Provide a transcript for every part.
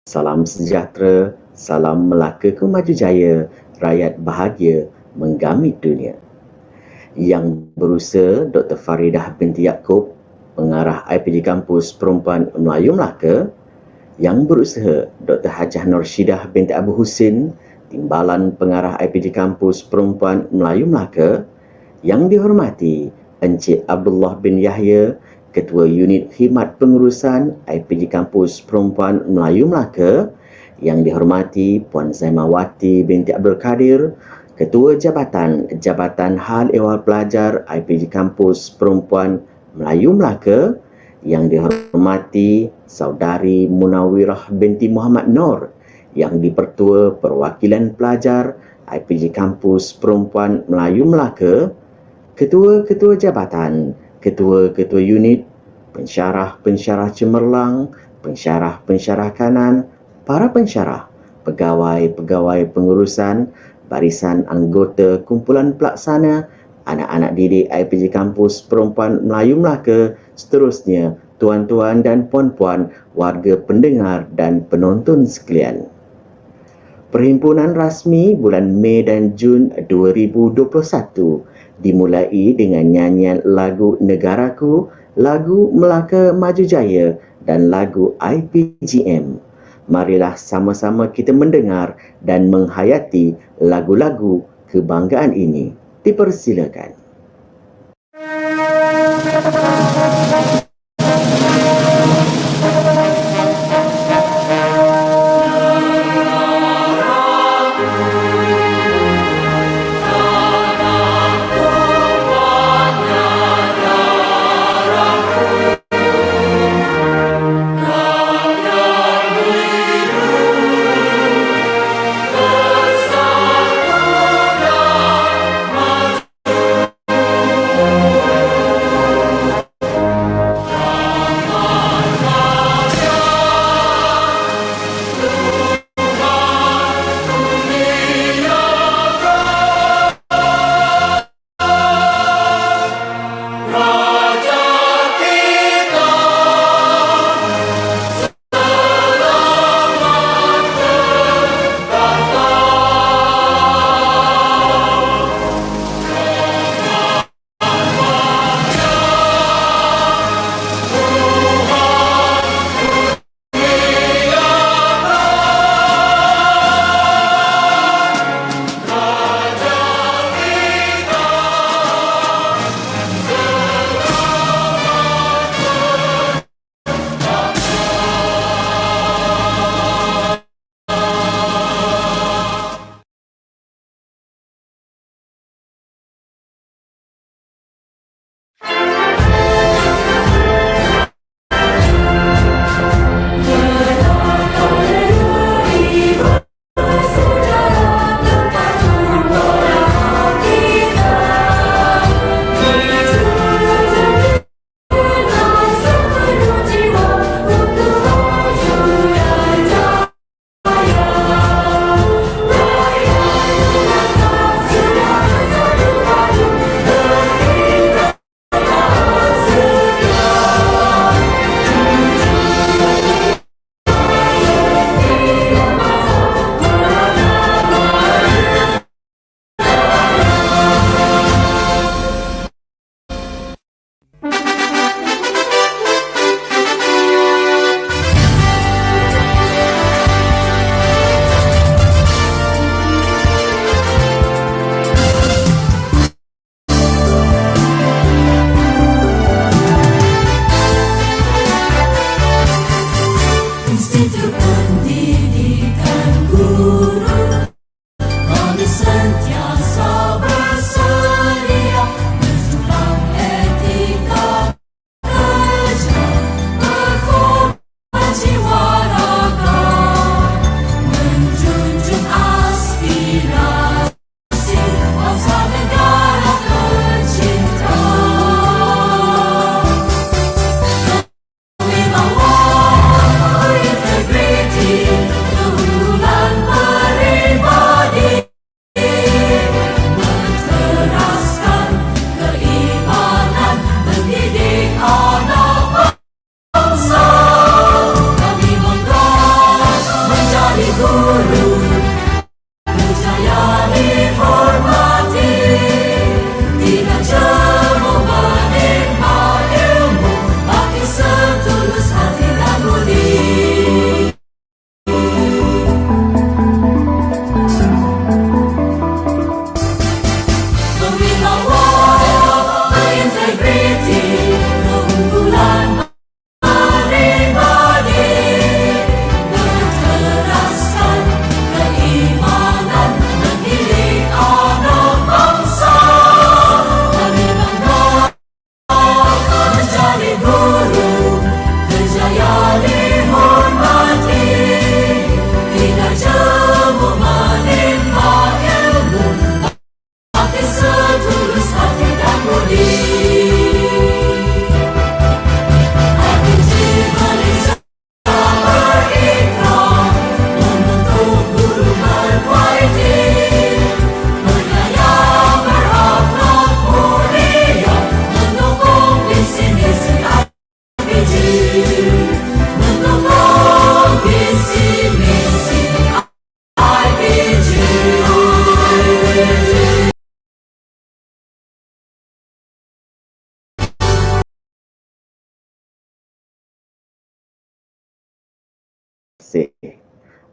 Salam sejahtera, salam Melaka ke maju jaya, rakyat bahagia menggamit dunia. Yang berusaha Dr. Faridah binti Yaakob, pengarah IPD Kampus Perempuan Melayu Melaka. Yang berusaha Dr. Hajah Norshidah binti Abu Husin, Timbalan Pengarah IPD Kampus Perempuan Melayu Melaka. Yang dihormati Encik Abdullah bin Yahya, Ketua Unit Khidmat Pengurusan IPD Kampus Perempuan Melayu Melaka. Yang dihormati Puan Zaimawati binti Abdul Kadir, Ketua Jabatan Hal Ehwal Pelajar IPD Kampus Perempuan Melayu Melaka. Yang dihormati Saudari Munawirah binti Muhammad Nur, yang di-Pertua Perwakilan Pelajar IPD Kampus Perempuan Melayu Melaka, Ketua-Ketua Jabatan, Ketua-Ketua Unit, Pensyarah-Pensyarah Cemerlang, Pensyarah-Pensyarah Kanan, para pensyarah, pegawai-pegawai pengurusan, barisan anggota kumpulan pelaksana, anak-anak didik IPD Kampus Perempuan Melayu Melaka, seterusnya tuan-tuan dan puan-puan, warga pendengar dan penonton sekalian. Perhimpunan rasmi bulan Mei dan Jun 2021 dimulai dengan nyanyian lagu Negaraku, lagu Melaka Maju Jaya dan lagu IPGM. Marilah sama-sama kita mendengar dan menghayati lagu-lagu kebanggaan ini. Dipersilakan.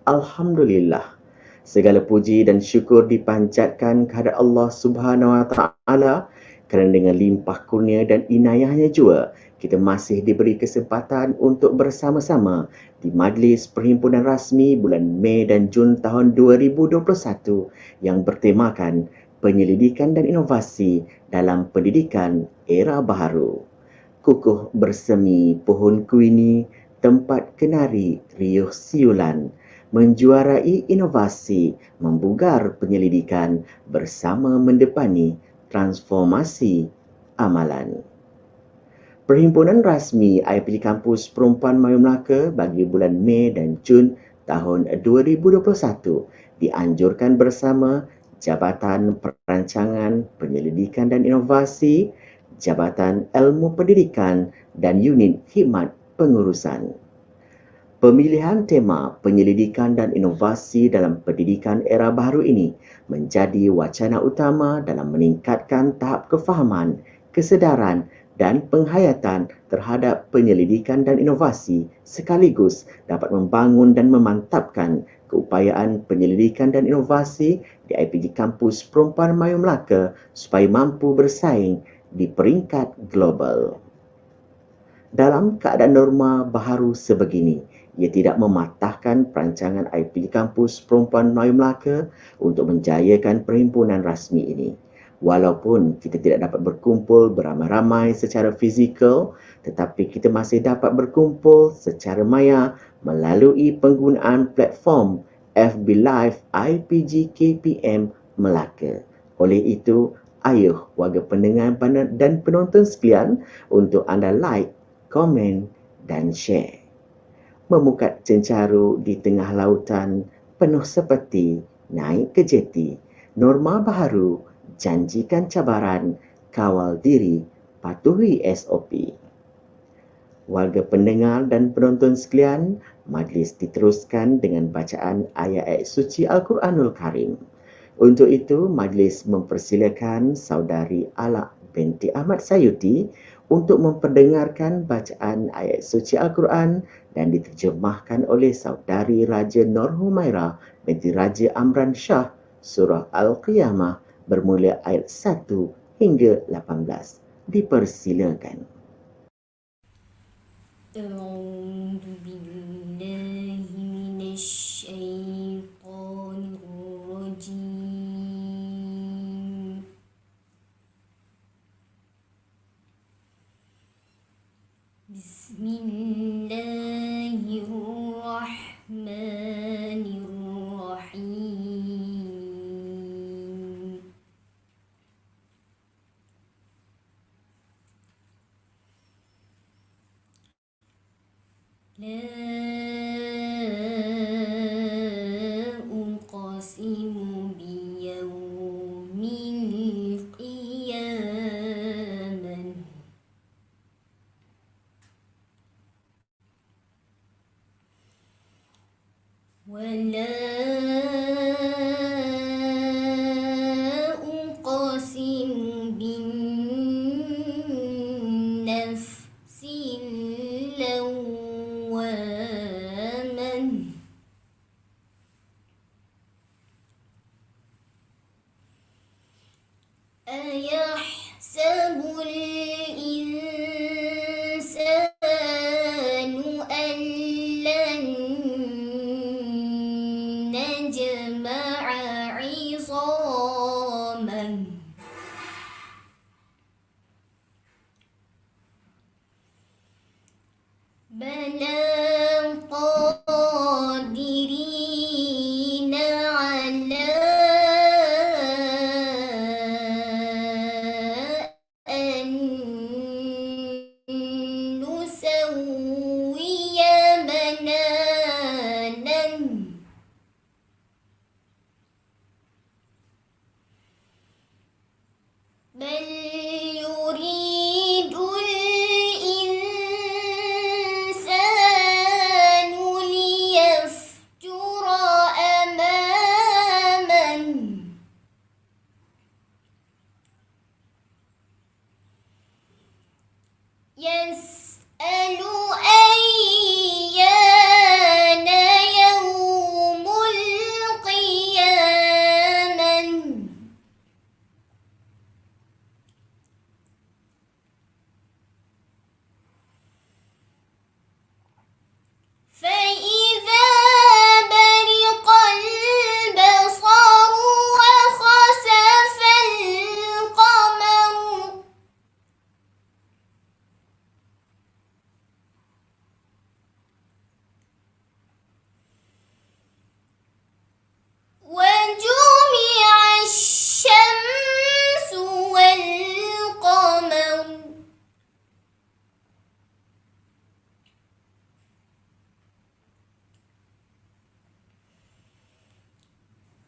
Alhamdulillah. Segala puji dan syukur dipanjatkan kehadap Allah Subhanahu Wa Taala kerana dengan limpah kurnia dan inayahnya jua kita masih diberi kesempatan untuk bersama-sama di Majlis Perhimpunan Rasmi bulan Mei dan Jun tahun 2021 yang bertemakan penyelidikan dan inovasi dalam pendidikan era baharu. Kukuh bersemi pohon kuini, tempat kenari riuh siulan, menjuarai inovasi, membugar penyelidikan bersama mendepani transformasi amalan. Perhimpunan rasmi IPG Kampus Perempuan Melayu Melaka bagi bulan Mei dan Jun tahun 2021 dianjurkan bersama Jabatan Perancangan, Penyelidikan dan Inovasi, Jabatan Ilmu Pendidikan dan Unit Khidmat Pengurusan. Pemilihan tema penyelidikan dan inovasi dalam pendidikan era baharu ini menjadi wacana utama dalam meningkatkan tahap kefahaman, kesedaran dan penghayatan terhadap penyelidikan dan inovasi sekaligus dapat membangun dan memantapkan keupayaan penyelidikan dan inovasi di IPG Kampus Perempuan Melayu Melaka supaya mampu bersaing di peringkat global. Dalam keadaan norma baharu sebegini, ia tidak mematahkan perancangan IPG Kampus Perempuan Melayu Melaka untuk menjayakan perhimpunan rasmi ini. Walaupun kita tidak dapat berkumpul beramai-ramai secara fizikal, tetapi kita masih dapat berkumpul secara maya melalui penggunaan platform FB Live IPG KPM Melaka. Oleh itu, ayuh warga pendengar dan penonton sekalian untuk anda like, komen dan share. Memukat cencaru di tengah lautan penuh seperti naik ke jeti. Norma baharu, janjikan cabaran, kawal diri, patuhi SOP. Warga pendengar dan penonton sekalian, majlis diteruskan dengan bacaan ayat-ayat suci Al-Quranul Karim. Untuk itu, majlis mempersilakan saudari Alak binti Ahmad Sayuti untuk memperdengarkan bacaan ayat suci Al-Quran dan diterjemahkan oleh saudari Raja Nur Humaira binti Raja Amran Shah surah Al-Qiyamah bermula ayat 1 hingga 18. Dipersilakan. A'udzu billahi minasyaitonir rajim. Bismillahirrahmanirrahim. La uqsimu biyawmil qiyamah wa la uqsimu bin nafsil lawwamah ayahsabul insanu an lan najma'a 'idhamah bala qadirina 'ala an nusawwiya bananan bal yuridul insanu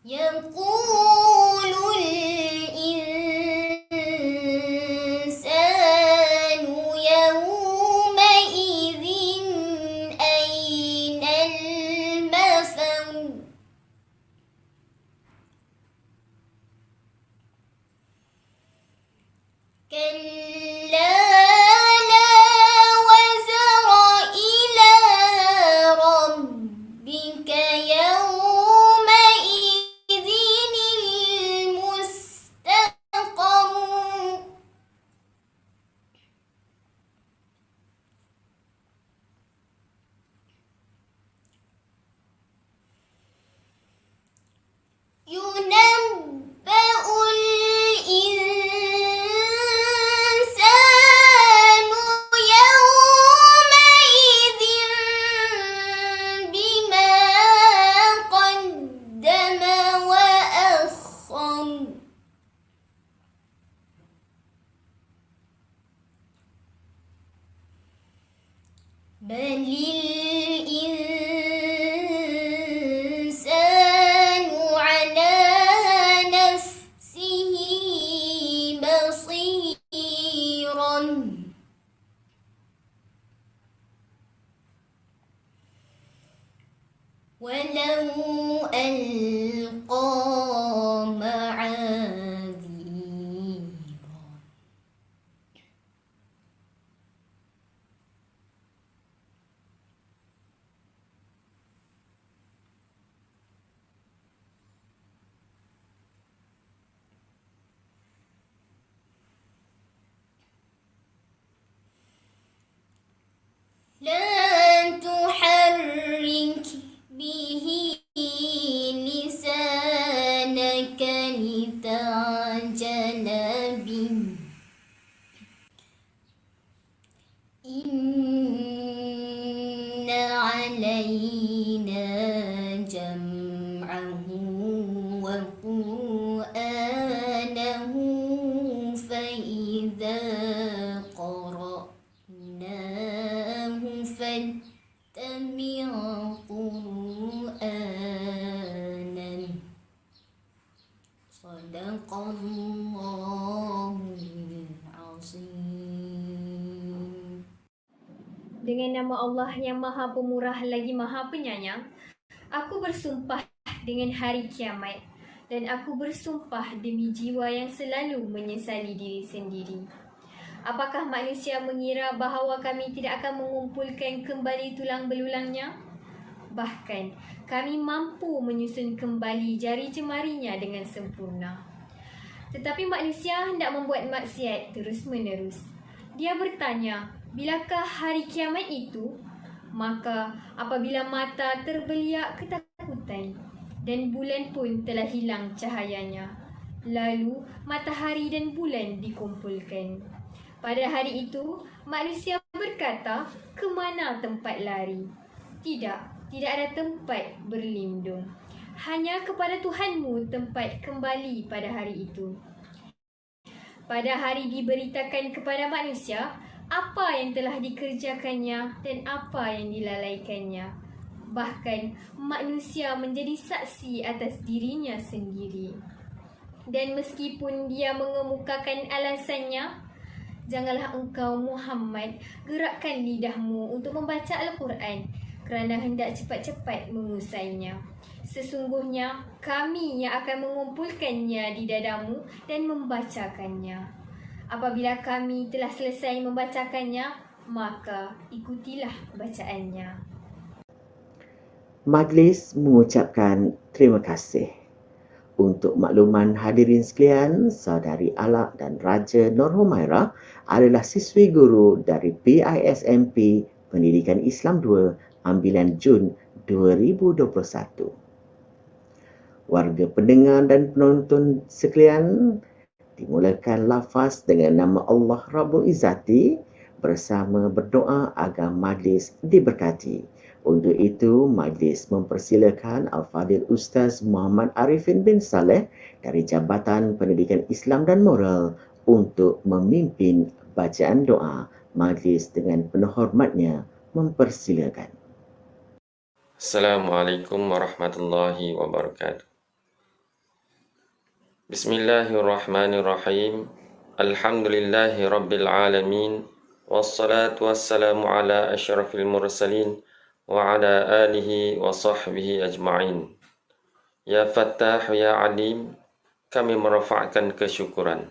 يقول الإنسان يومئذ أين المفر كلا لا وزر إلى ربك يومئذ المستقر ينبأ الإنسان يومئذ بما قدم وأخر بل الإنسان على نفسه بصيرا ولو ألقى معاذيره لا تحرك به لسانك لتعجل به إن علينا جمعه وقرآنه فإذا قرأناه فاتبع قرآنه صدق الله العظيم. Dengan nama Allah yang Maha Pemurah lagi Maha Penyayang, aku bersumpah dengan hari kiamat dan aku bersumpah demi jiwa yang selalu menyesali diri sendiri. Apakah manusia mengira bahawa kami tidak akan mengumpulkan kembali tulang belulangnya? Bahkan, kami mampu menyusun kembali jari jemarinya dengan sempurna. Tetapi manusia hendak membuat maksiat terus-menerus. Dia bertanya, bilakah hari kiamat itu? Maka apabila mata terbeliak ketakutan dan bulan pun telah hilang cahayanya, lalu matahari dan bulan dikumpulkan. Pada hari itu, manusia berkata, ke mana tempat lari? Tidak ada tempat berlindung. Hanya kepada Tuhanmu tempat kembali pada hari itu. Pada hari diberitakan kepada manusia apa yang telah dikerjakannya dan apa yang dilalaikannya. Bahkan manusia menjadi saksi atas dirinya sendiri. Dan meskipun dia mengemukakan alasannya, janganlah engkau Muhammad gerakkan lidahmu untuk membaca Al-Quran kerana hendak cepat-cepat mengusainya. Sesungguhnya kami yang akan mengumpulkannya di dadamu dan membacakannya. Apabila kami telah selesai membacakannya, maka ikutilah bacaannya. Majlis mengucapkan terima kasih. Untuk makluman hadirin sekalian, Saudari Alak dan Raja Nur Humaira adalah siswi guru dari PISMP Pendidikan Islam 2 ambilan Jun 2021. Warga pendengar dan penonton sekalian, dimulakan lafaz dengan nama Allah Rabbul Izzati bersama berdoa agar majlis diberkati. Untuk itu, majlis mempersilakan Al-Fadhil Ustaz Muhammad Arifin bin Saleh dari Jabatan Pendidikan Islam dan Moral untuk memimpin bacaan doa. Majlis dengan penuh hormatnya mempersilakan. Assalamualaikum warahmatullahi wabarakatuh. Bismillahirrahmanirrahim. Alhamdulillahi rabbil alamin. Wassalatu wassalamu ala asyrafil mursalin wa ala alihi wa sahbihi ajma'in. Ya Fattah, Ya Alim, kami merafakkan kesyukuran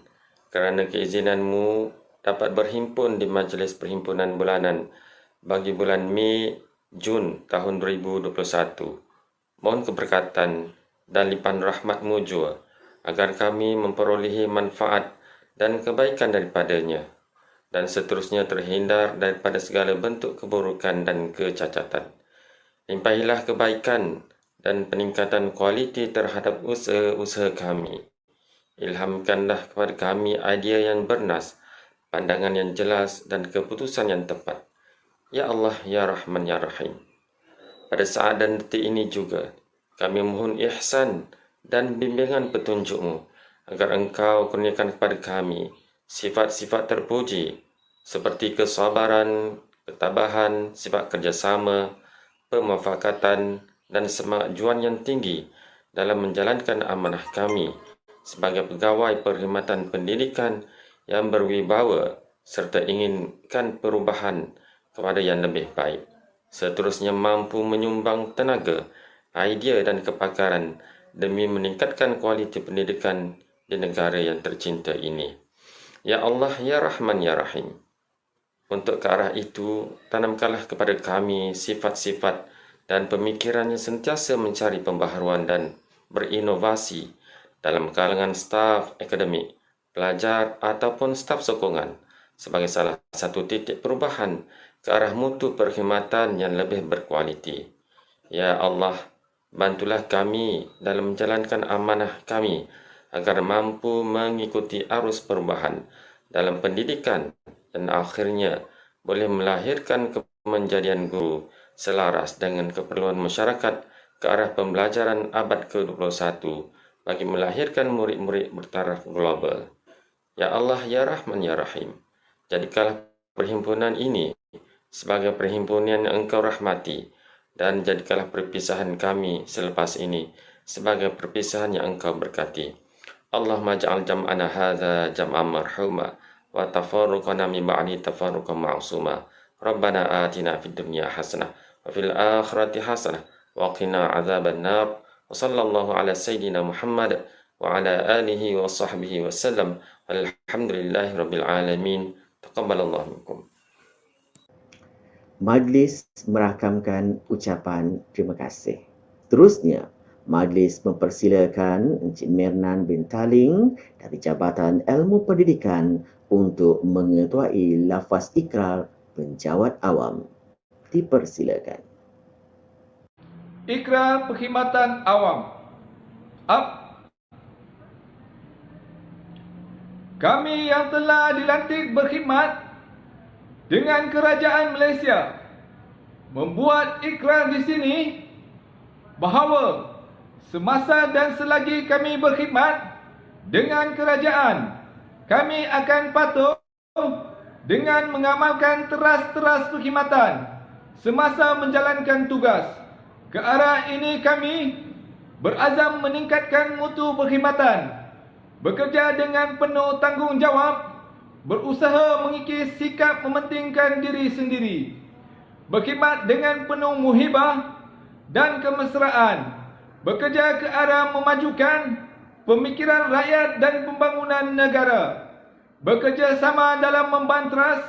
kerana keizinanmu dapat berhimpun di majlis perhimpunan bulanan bagi bulan Mei Jun tahun 2021. Mohon keberkatan dan limpahan rahmat-Mu jua agar kami memperolehi manfaat dan kebaikan daripadanya dan seterusnya terhindar daripada segala bentuk keburukan dan kecacatan. Limpahilah kebaikan dan peningkatan kualiti terhadap usaha-usaha kami. Ilhamkanlah kepada kami idea yang bernas, pandangan yang jelas dan keputusan yang tepat. Ya Allah, Ya Rahman, Ya Rahim. Pada saat dan detik ini juga, kami mohon ihsan dan bimbingan petunjuk-Mu agar Engkau kurniakan kepada kami sifat-sifat terpuji seperti kesabaran, ketabahan, sifat kerjasama, pemufakatan dan semangat juang yang tinggi dalam menjalankan amanah kami sebagai pegawai perkhidmatan pendidikan yang berwibawa serta inginkan perubahan kepada yang lebih baik. Seterusnya mampu menyumbang tenaga, idea dan kepakaran demi meningkatkan kualiti pendidikan di negara yang tercinta ini. Ya Allah, Ya Rahman, Ya Rahim. Untuk ke arah itu, tanamkanlah kepada kami sifat-sifat dan pemikiran yang sentiasa mencari pembaharuan dan berinovasi dalam kalangan staf akademik, pelajar ataupun staf sokongan sebagai salah satu titik perubahan ke arah mutu perkhidmatan yang lebih berkualiti. Ya Allah, bantulah kami dalam menjalankan amanah kami agar mampu mengikuti arus perubahan dalam pendidikan dan akhirnya boleh melahirkan kemenjadian guru selaras dengan keperluan masyarakat ke arah pembelajaran abad ke-21 bagi melahirkan murid-murid bertaraf global. Ya Allah, Ya Rahman, Ya Rahim. Jadikanlah perhimpunan ini sebagai perhimpunan yang Engkau rahmati dan jadikanlah perpisahan kami selepas ini sebagai perpisahan yang Engkau berkati. Allahumma ja'al jam'ana hadza jam'an marhuma wa tafarruqana min ba'di tafarruqan ma'suma. Rabbana atina fid dunya hasanah wa fil akhirati hasanah wa qina adzaban nar. Wa sallallahu ala sayyidina Muhammad wa ala alihi wa sahbihi wa sallam. Alhamdulillahi rabbil alamin. Taqabbalallahu minkum. Majlis merakamkan ucapan terima kasih. Terusnya, majlis mempersilakan Encik Mirnan bin Taling dari Jabatan Ilmu Pendidikan untuk mengetuai lafaz ikrar penjawat awam. Dipersilakan. Ikrar Perkhidmatan Awam. Kami yang telah dilantik berkhidmat dengan Kerajaan Malaysia membuat ikrar di sini bahawa semasa dan selagi kami berkhidmat dengan kerajaan, kami akan patuh dengan mengamalkan teras-teras perkhidmatan semasa menjalankan tugas. Ke arah ini kami berazam meningkatkan mutu perkhidmatan, bekerja dengan penuh tanggungjawab, berusaha mengikis sikap mementingkan diri sendiri, berkhidmat dengan penuh muhibah dan kemesraan, bekerja ke arah memajukan pemikiran rakyat dan pembangunan negara, bekerja sama dalam membantras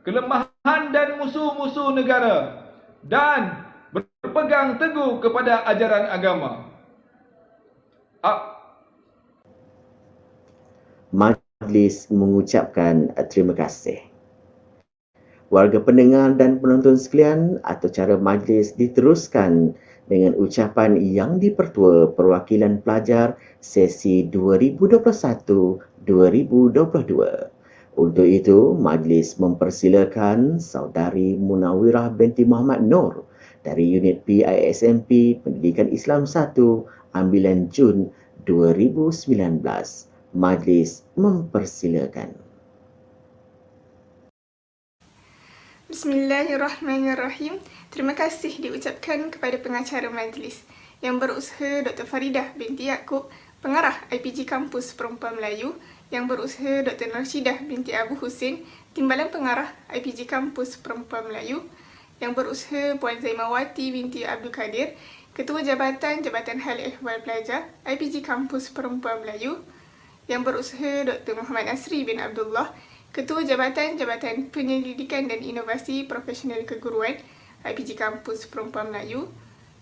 kelemahan dan musuh-musuh negara, dan berpegang teguh kepada ajaran agama. Majlis mengucapkan terima kasih. Warga pendengar dan penonton sekalian, atau cara majlis diteruskan dengan ucapan yang dipertua perwakilan pelajar sesi 2021-2022. Untuk itu, majlis mempersilakan Saudari Munawirah binti Muhammad Nur dari unit PISMP Pendidikan Islam 1, ambilan Jun 2019. Majlis mempersilakan. Bismillahirrahmanirrahim. Terima kasih diucapkan kepada pengacara majlis yang berusaha Dr. Faridah binti Yaakob pengarah IPG Kampus Perempuan Melayu yang berusaha Dr. Norshidah binti Abu Husin, Timbalan Pengarah IPG Kampus Perempuan Melayu yang berusaha Puan Zaimawati binti Abdul Kadir, Ketua Jabatan Hal Ehwal Pelajar IPG Kampus Perempuan Melayu yang berusaha Dr. Muhammad Nasri bin Abdullah, Ketua Jabatan Penyelidikan dan Inovasi Profesional Keguruan IPG Kampus Perempuan Melayu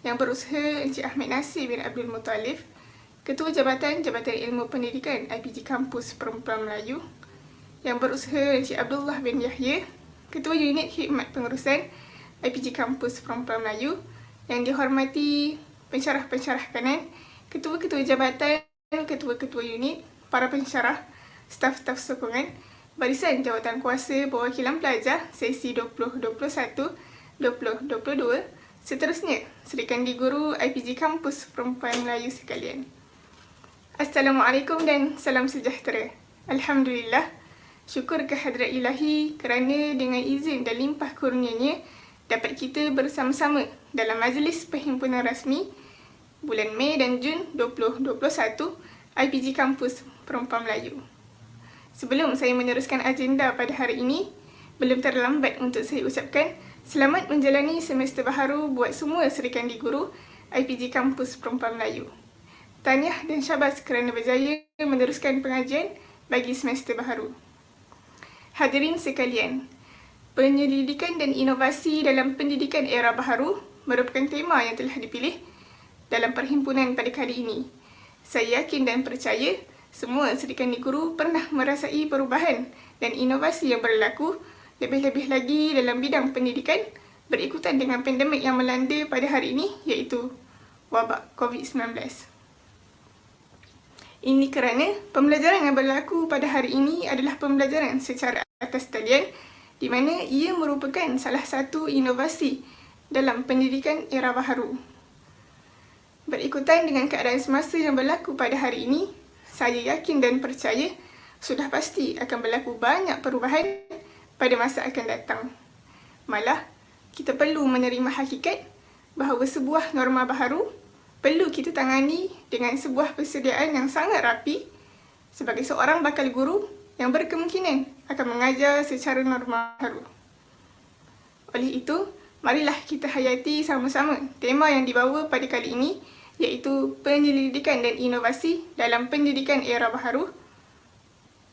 yang berusaha Encik Ahmed Nasir bin Abdul Muttalib, Ketua Jabatan Ilmu Pendidikan IPG Kampus Perempuan Melayu yang berusaha Encik Abdullah bin Yahya, Ketua Unit Khidmat Pengurusan IPG Kampus Perempuan Melayu yang dihormati pensyarah-pensyarah kanan, ketua-ketua jabatan, ketua-ketua unit, para pensyarah, staf-staf sokongan, barisan jawatan kuasa perwakilan pelajar sesi 2021, 2022, seterusnya Serikandi Guru IPG Kampus Perempuan Melayu sekalian. Assalamualaikum dan salam sejahtera. Alhamdulillah, syukur kehadrat ilahi kerana dengan izin dan limpah kurnianya dapat kita bersama-sama dalam majlis perhimpunan rasmi bulan Mei dan Jun 2021 IPG Kampus Perempuan Melayu. Sebelum saya meneruskan agenda pada hari ini, belum terlambat untuk saya ucapkan selamat menjalani semester baharu buat semua serikandi guru IPG Kampus Perempuan Melayu. Tahniah dan syabas kerana berjaya meneruskan pengajian bagi semester baharu. Hadirin sekalian, penyelidikan dan inovasi dalam pendidikan era baharu merupakan tema yang telah dipilih dalam perhimpunan pada kali ini. Saya yakin dan percaya semua serikandi guru pernah merasai perubahan dan inovasi yang berlaku, lebih-lebih lagi dalam bidang pendidikan berikutan dengan pandemik yang melanda pada hari ini, iaitu wabak COVID-19. Ini kerana pembelajaran yang berlaku pada hari ini adalah pembelajaran secara atas talian, di mana ia merupakan salah satu inovasi dalam pendidikan era baharu. Berikutan dengan keadaan semasa yang berlaku pada hari ini, saya yakin dan percaya sudah pasti akan berlaku banyak perubahan pada masa akan datang. Malah, kita perlu menerima hakikat bahawa sebuah norma baharu perlu kita tangani dengan sebuah persediaan yang sangat rapi sebagai seorang bakal guru yang berkemungkinan akan mengajar secara norma baru. Oleh itu, marilah kita hayati sama-sama tema yang dibawa pada kali ini, iaitu penyelidikan dan inovasi dalam pendidikan era baharu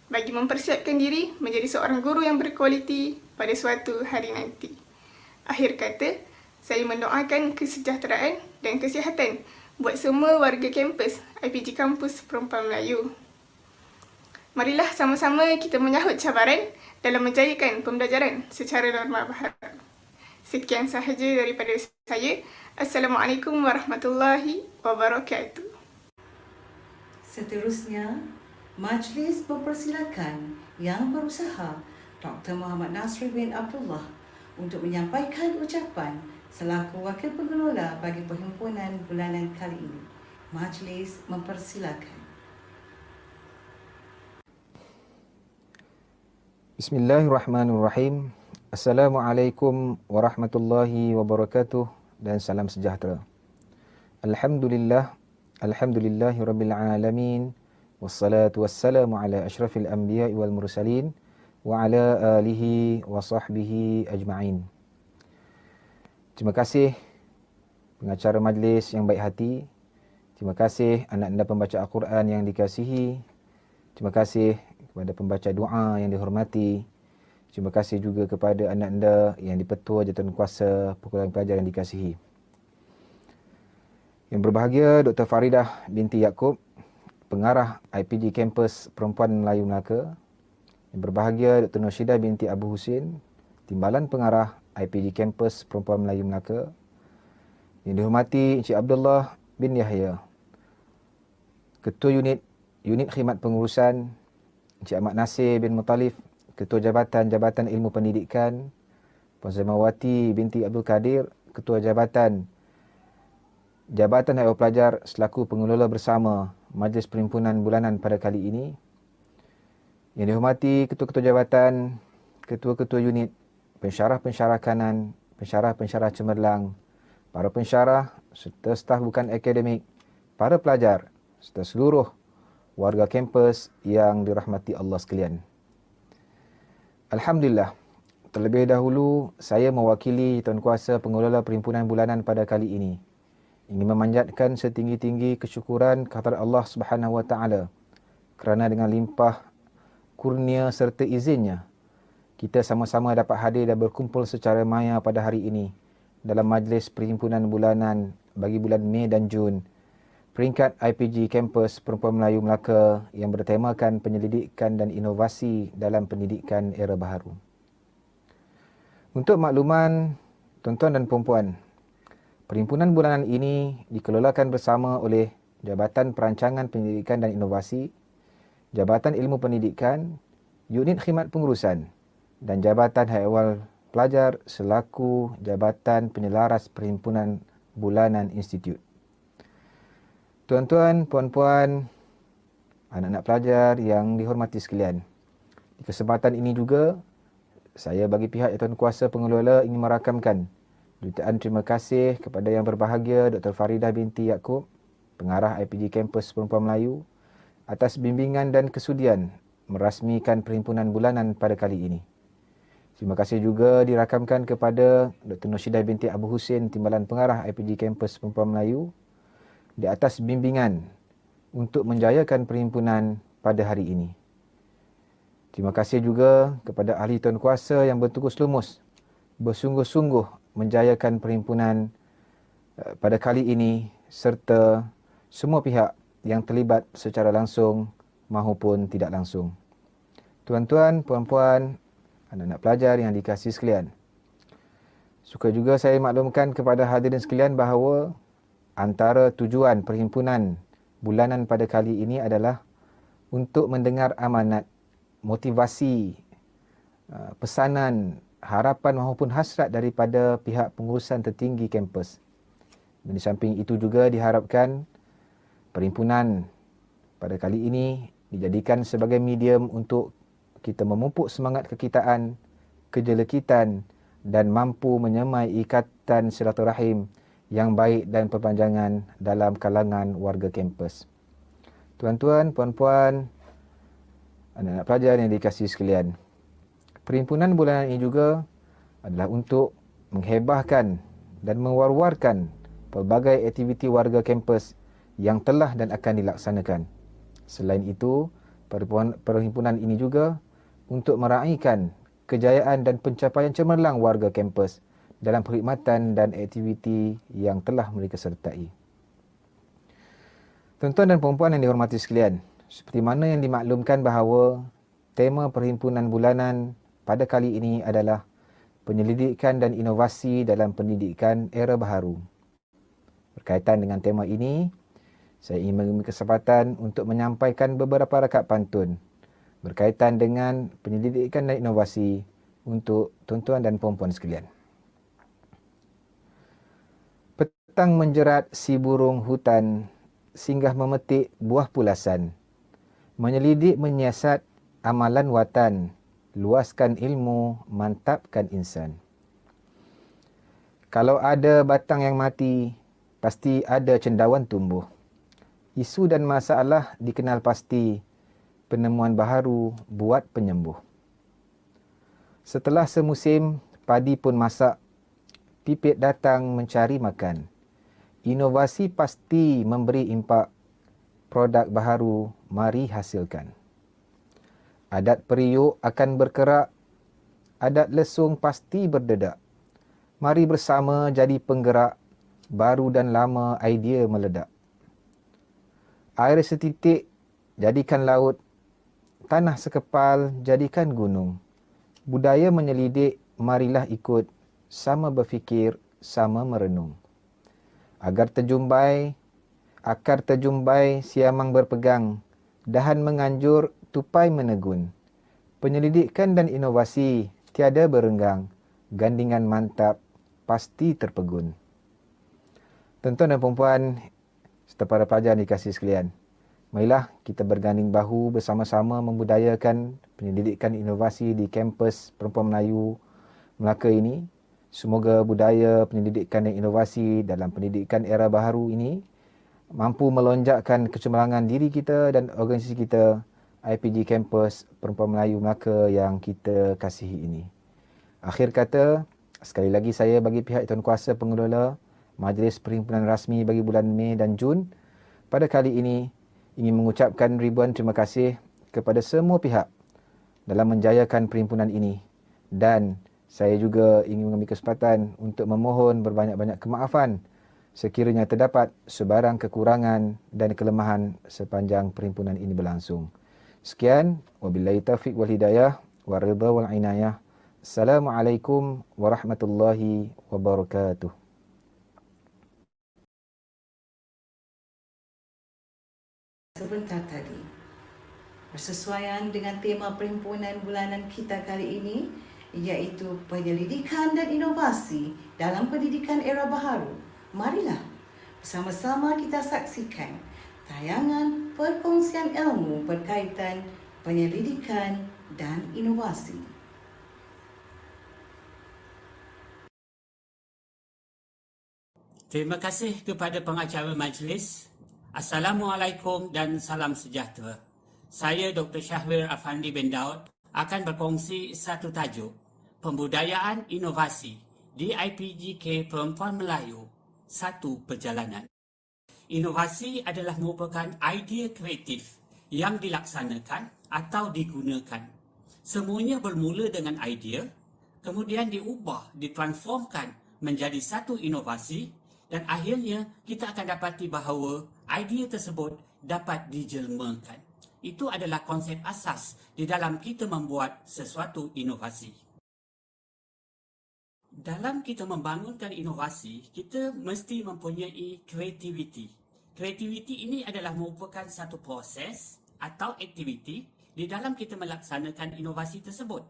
bagi mempersiapkan diri menjadi seorang guru yang berkualiti pada suatu hari nanti. Akhir kata, saya mendoakan kesejahteraan dan kesihatan buat semua warga kampus IPG Kampus Perempuan Melayu. Marilah sama-sama kita menyahut cabaran dalam menjayakan pembelajaran secara norma baharu. Sekian sahaja daripada saya. Assalamualaikum warahmatullahi wabarakatuh. Seterusnya, majlis mempersilakan Yang Berusaha Dr. Muhammad Nasri bin Abdullah untuk menyampaikan ucapan selaku Wakil Pengelola bagi perhimpunan bulanan kali ini. Majlis mempersilakan. Bismillahirrahmanirrahim. Assalamualaikum warahmatullahi wabarakatuh dan salam sejahtera. Alhamdulillah, alhamdulillahi rabbil alamin, wassalatu wassalamu ala asyrafil anbiya'i wal mursalin wa ala alihi wa sahbihi ajma'in. Terima kasih pengacara majlis yang baik hati. Terima kasih anak-anak pembaca Al-Quran yang dikasihi. Terima kasih kepada pembaca doa yang dihormati. Terima kasih juga kepada anak-anak yang dipetua jawatan kuasa perkumpulan pelajar yang dikasihi. Yang berbahagia Dr. Faridah binti Yaakob, pengarah IPG Kampus Perempuan Melayu Melaka. Yang berbahagia Dr. Norshidah binti Abu Husin, Timbalan Pengarah IPG Kampus Perempuan Melayu Melaka. Yang dihormati Encik Abdullah bin Yahya, Ketua Unit Khidmat Pengurusan, Encik Ahmad Nasir bin Muttalib, Ketua Jabatan Ilmu Pendidikan, Puan Zaimawati binti Abdul Kadir, Ketua Jabatan Hal Pelajar selaku pengelola bersama Majlis Perhimpunan Bulanan pada kali ini. Yang dihormati Ketua-Ketua Jabatan, Ketua-Ketua Unit, Pensyarah-pensyarah kanan, pensyarah-pensyarah cemerlang, para pensyarah serta staf bukan akademik, para pelajar serta seluruh warga kampus yang dirahmati Allah sekalian. Alhamdulillah, terlebih dahulu saya mewakili Tuan Kuasa Pengelola Perhimpunan Bulanan pada kali ini ingin memanjatkan setinggi-tinggi kesyukuran kepada Allah Subhanahu Wa Taala kerana dengan limpah kurnia serta izinnya kita sama-sama dapat hadir dan berkumpul secara maya pada hari ini dalam majlis Perhimpunan Bulanan bagi bulan Mei dan Jun peringkat IPG Kampus Perempuan Melayu Melaka yang bertemakan penyelidikan dan inovasi dalam pendidikan era baharu. Untuk makluman tuan-tuan dan puan-puan, Perhimpunan bulanan ini dikelolakan bersama oleh Jabatan Perancangan Pendidikan dan Inovasi, Jabatan Ilmu Pendidikan, Unit Khidmat Pengurusan dan Jabatan Haiwal Pelajar selaku Jabatan Penyelaras Perhimpunan Bulanan Institut. Tuan-tuan, puan-puan, anak-anak pelajar yang dihormati sekalian, di kesempatan ini juga saya bagi pihak Tuan Kuasa Pengelola ingin merakamkan jutaan terima kasih kepada Yang Berbahagia Dr. Faridah binti Yaakob, Pengarah IPG Kampus Perempuan Melayu atas bimbingan dan kesudian merasmikan Perhimpunan Bulanan pada kali ini. Terima kasih juga dirakamkan kepada Dr. Norshidah binti Abu Husin, Timbalan Pengarah IPG Kampus Perempuan Melayu di atas bimbingan untuk menjayakan perhimpunan pada hari ini. Terima kasih juga kepada ahli Tuan Kuasa yang bertugas lumus bersungguh-sungguh menjayakan perhimpunan pada kali ini serta semua pihak yang terlibat secara langsung maupun tidak langsung. Tuan-tuan, puan-puan, anak-anak pelajar yang dikasihi sekalian, suka juga saya maklumkan kepada hadirin sekalian bahawa antara tujuan perhimpunan bulanan pada kali ini adalah untuk mendengar amanat, motivasi, pesanan, harapan maupun hasrat daripada pihak pengurusan tertinggi kampus. Dan di samping itu juga diharapkan perhimpunan pada kali ini dijadikan sebagai medium untuk kita memupuk semangat kekitaan, kejelekitan dan mampu menyemai ikatan silaturahim yang baik dan perpanjangan dalam kalangan warga kampus. Tuan-tuan, puan-puan, anak-anak pelajar yang dikasihi sekalian, Perhimpunan bulanan ini juga adalah untuk menghebahkan dan mewar-warkan pelbagai aktiviti warga kampus yang telah dan akan dilaksanakan. Selain itu, perhimpunan ini juga untuk meraihkan kejayaan dan pencapaian cemerlang warga kampus dalam perkhidmatan dan aktiviti yang telah mereka sertai. Tuan-tuan dan puan-puan yang dihormati sekalian, seperti mana yang dimaklumkan bahawa tema perhimpunan bulanan pada kali ini adalah penyelidikan dan inovasi dalam pendidikan era baharu. Berkaitan dengan tema ini, saya ingin mengambil kesempatan untuk menyampaikan beberapa rakaat pantun berkaitan dengan penyelidikan dan inovasi untuk tuan-tuan dan puan-puan sekalian. Petang menjerat si burung hutan, singgah memetik buah pulasan. Menyelidik menyiasat amalan watan, luaskan ilmu, mantapkan insan. Kalau ada batang yang mati, pasti ada cendawan tumbuh. Isu dan masalah dikenal pasti, penemuan baharu buat penyembuh. Setelah semusim, padi pun masak, pipit datang mencari makan. Inovasi pasti memberi impak, produk baharu mari hasilkan. Adat periuk akan berkerak, adat lesung pasti berdedak. Mari bersama jadi penggerak, baru dan lama idea meledak. Air setitik jadikan laut, tanah sekepal jadikan gunung. Budaya menyelidik, marilah ikut, sama berfikir, sama merenung. Agar terjumbai, akar terjumbai, siamang berpegang, dahan menganjur, tupai menegun. Penyelidikan dan inovasi tiada berenggang, gandingan mantap pasti terpegun. Tuan-tuan dan puan-puan serta para pelajar dikasihi sekalian, marilah kita berganding bahu bersama-sama membudayakan penyelidikan inovasi di kampus Perempuan Melayu Melaka ini. Semoga budaya penyelidikan dan inovasi dalam pendidikan era baharu ini mampu melonjakkan kecemerlangan diri kita dan organisasi kita, IPG Kampus Perempuan Melayu Melaka yang kita kasihi ini. Akhir kata, sekali lagi saya bagi pihak Tuan Kuasa Pengelola Majlis Perhimpunan Rasmi bagi bulan Mei dan Jun pada kali ini ingin mengucapkan ribuan terima kasih kepada semua pihak dalam menjayakan perhimpunan ini, dan saya juga ingin mengambil kesempatan untuk memohon berbanyak-banyak kemaafan sekiranya terdapat sebarang kekurangan dan kelemahan sepanjang perhimpunan ini berlangsung. Sekian, wabillahi taufiq wal hidayah, waridha wal inayah. Assalamualaikum warahmatullahi wabarakatuh. Sebentar tadi, bersesuaian dengan tema perhimpunan bulanan kita kali ini, iaitu penyelidikan dan inovasi dalam pendidikan era baharu. Marilah bersama-sama kita saksikan tayangan perkongsian ilmu berkaitan penyelidikan dan inovasi. Terima kasih kepada pengacara majlis. Assalamualaikum dan salam sejahtera. Saya Dr. Syahrir Afandi bin Daud akan berkongsi satu tajuk, Pembudayaan Inovasi di IPGK Perempuan Melayu, satu perjalanan. Inovasi adalah merupakan idea kreatif yang dilaksanakan atau digunakan. Semuanya bermula dengan idea, kemudian diubah, ditransformkan menjadi satu inovasi, dan akhirnya kita akan dapati bahawa idea tersebut dapat dijelmakan. Itu adalah konsep asas di dalam kita membuat sesuatu inovasi. Dalam kita membangunkan inovasi, kita mesti mempunyai kreativiti. Kreativiti ini adalah merupakan satu proses atau aktiviti di dalam kita melaksanakan inovasi tersebut.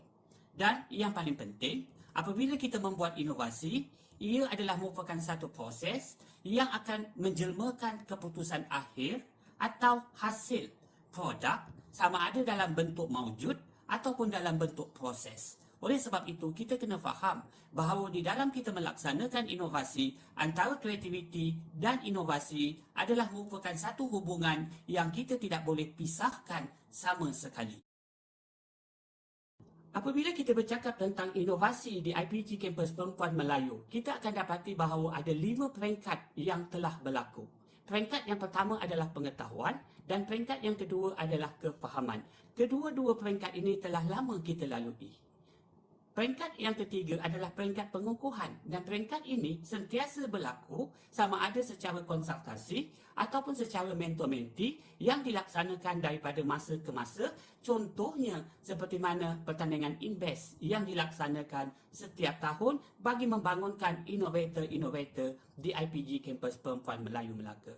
Dan yang paling penting, apabila kita membuat inovasi, ia adalah merupakan satu proses yang akan menjelmakan keputusan akhir atau hasil produk, sama ada dalam bentuk maujud ataupun dalam bentuk proses. Oleh sebab itu, kita kena faham bahawa di dalam kita melaksanakan inovasi, antara kreativiti dan inovasi adalah merupakan satu hubungan yang kita tidak boleh pisahkan sama sekali. Apabila kita bercakap tentang inovasi di IPG Kampus Perempuan Melayu, kita akan dapati bahawa ada 5 peringkat yang telah berlaku. Peringkat yang pertama adalah pengetahuan dan peringkat yang kedua adalah kefahaman. Kedua-dua peringkat ini telah lama kita lalui. Peringkat yang ketiga adalah peringkat pengukuhan, dan peringkat ini sentiasa berlaku sama ada secara konsultasi ataupun secara mentor-menti yang dilaksanakan daripada masa ke masa. Contohnya seperti mana pertandingan INBEST yang dilaksanakan setiap tahun bagi membangunkan inovator-inovator di IPG Kampus Perempuan Melayu Melaka.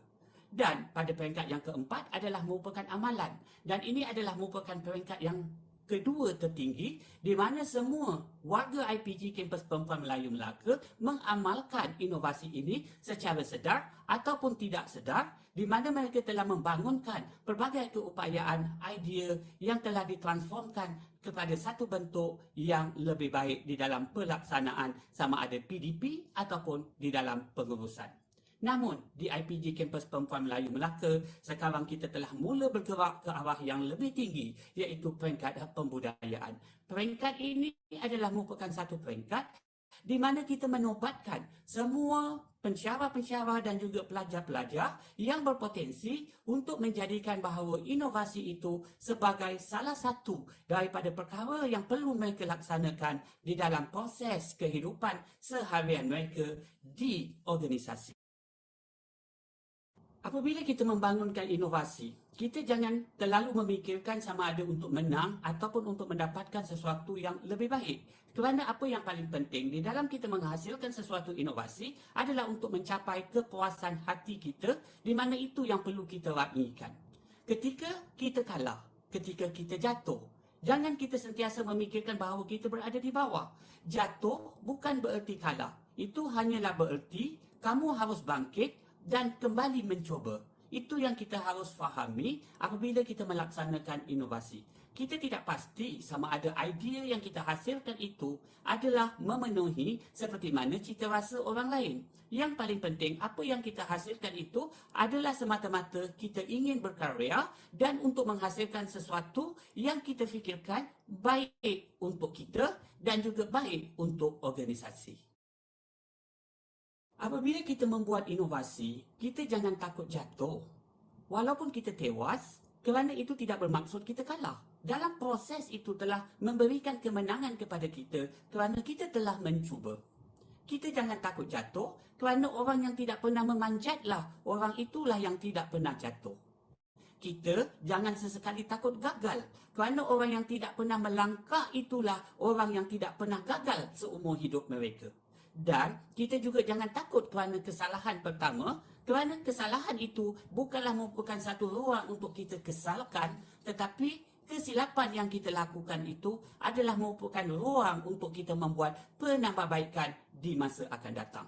Dan pada peringkat yang keempat adalah merupakan amalan, dan ini adalah merupakan peringkat yang kedua tertinggi di mana semua warga IPG Kampus Perempuan Melayu Melaka mengamalkan inovasi ini secara sedar ataupun tidak sedar, di mana mereka telah membangunkan pelbagai keupayaan idea yang telah ditransformkan kepada satu bentuk yang lebih baik di dalam pelaksanaan sama ada PDP ataupun di dalam pengurusan. Namun, di IPG Kampus Perempuan Melayu Melaka, sekarang kita telah mula bergerak ke arah yang lebih tinggi, iaitu peringkat pembudayaan. Peringkat ini adalah merupakan satu peringkat di mana kita menobatkan semua pensyarah-pensyarah dan juga pelajar-pelajar yang berpotensi untuk menjadikan bahawa inovasi itu sebagai salah satu daripada perkara yang perlu mereka laksanakan di dalam proses kehidupan seharian mereka di organisasi. Apabila kita membangunkan inovasi, kita jangan terlalu memikirkan sama ada untuk menang ataupun untuk mendapatkan sesuatu yang lebih baik. Kerana apa yang paling penting di dalam kita menghasilkan sesuatu inovasi adalah untuk mencapai kepuasan hati kita, di mana itu yang perlu kita raikan. Ketika kita kalah, ketika kita jatuh, jangan kita sentiasa memikirkan bahawa kita berada di bawah. Jatuh bukan bererti kalah. Itu hanyalah bererti kamu harus bangkit dan kembali mencuba. Itu yang kita harus fahami apabila kita melaksanakan inovasi. kita tidak pasti sama ada idea yang kita hasilkan itu adalah memenuhi seperti mana cita rasa orang lain. Yang paling penting, apa yang kita hasilkan itu adalah semata-mata kita ingin berkarya dan untuk menghasilkan sesuatu yang kita fikirkan baik untuk kita dan juga baik untuk organisasi. Apabila kita membuat inovasi, kita jangan takut jatuh. Walaupun kita tewas, kerana itu tidak bermaksud kita kalah. Dalam proses itu telah memberikan kemenangan kepada kita kerana kita telah mencuba. Kita jangan takut jatuh kerana orang yang tidak pernah memanjatlah, orang itulah yang tidak pernah jatuh. Kita jangan sesekali takut gagal kerana orang yang tidak pernah melangkah itulah orang yang tidak pernah gagal seumur hidup mereka. Dan kita juga jangan takut kerana kesalahan pertama, kerana kesalahan itu bukanlah merupakan satu ruang untuk kita kesalkan, tetapi kesilapan yang kita lakukan itu adalah merupakan ruang untuk kita membuat penambahbaikan di masa akan datang.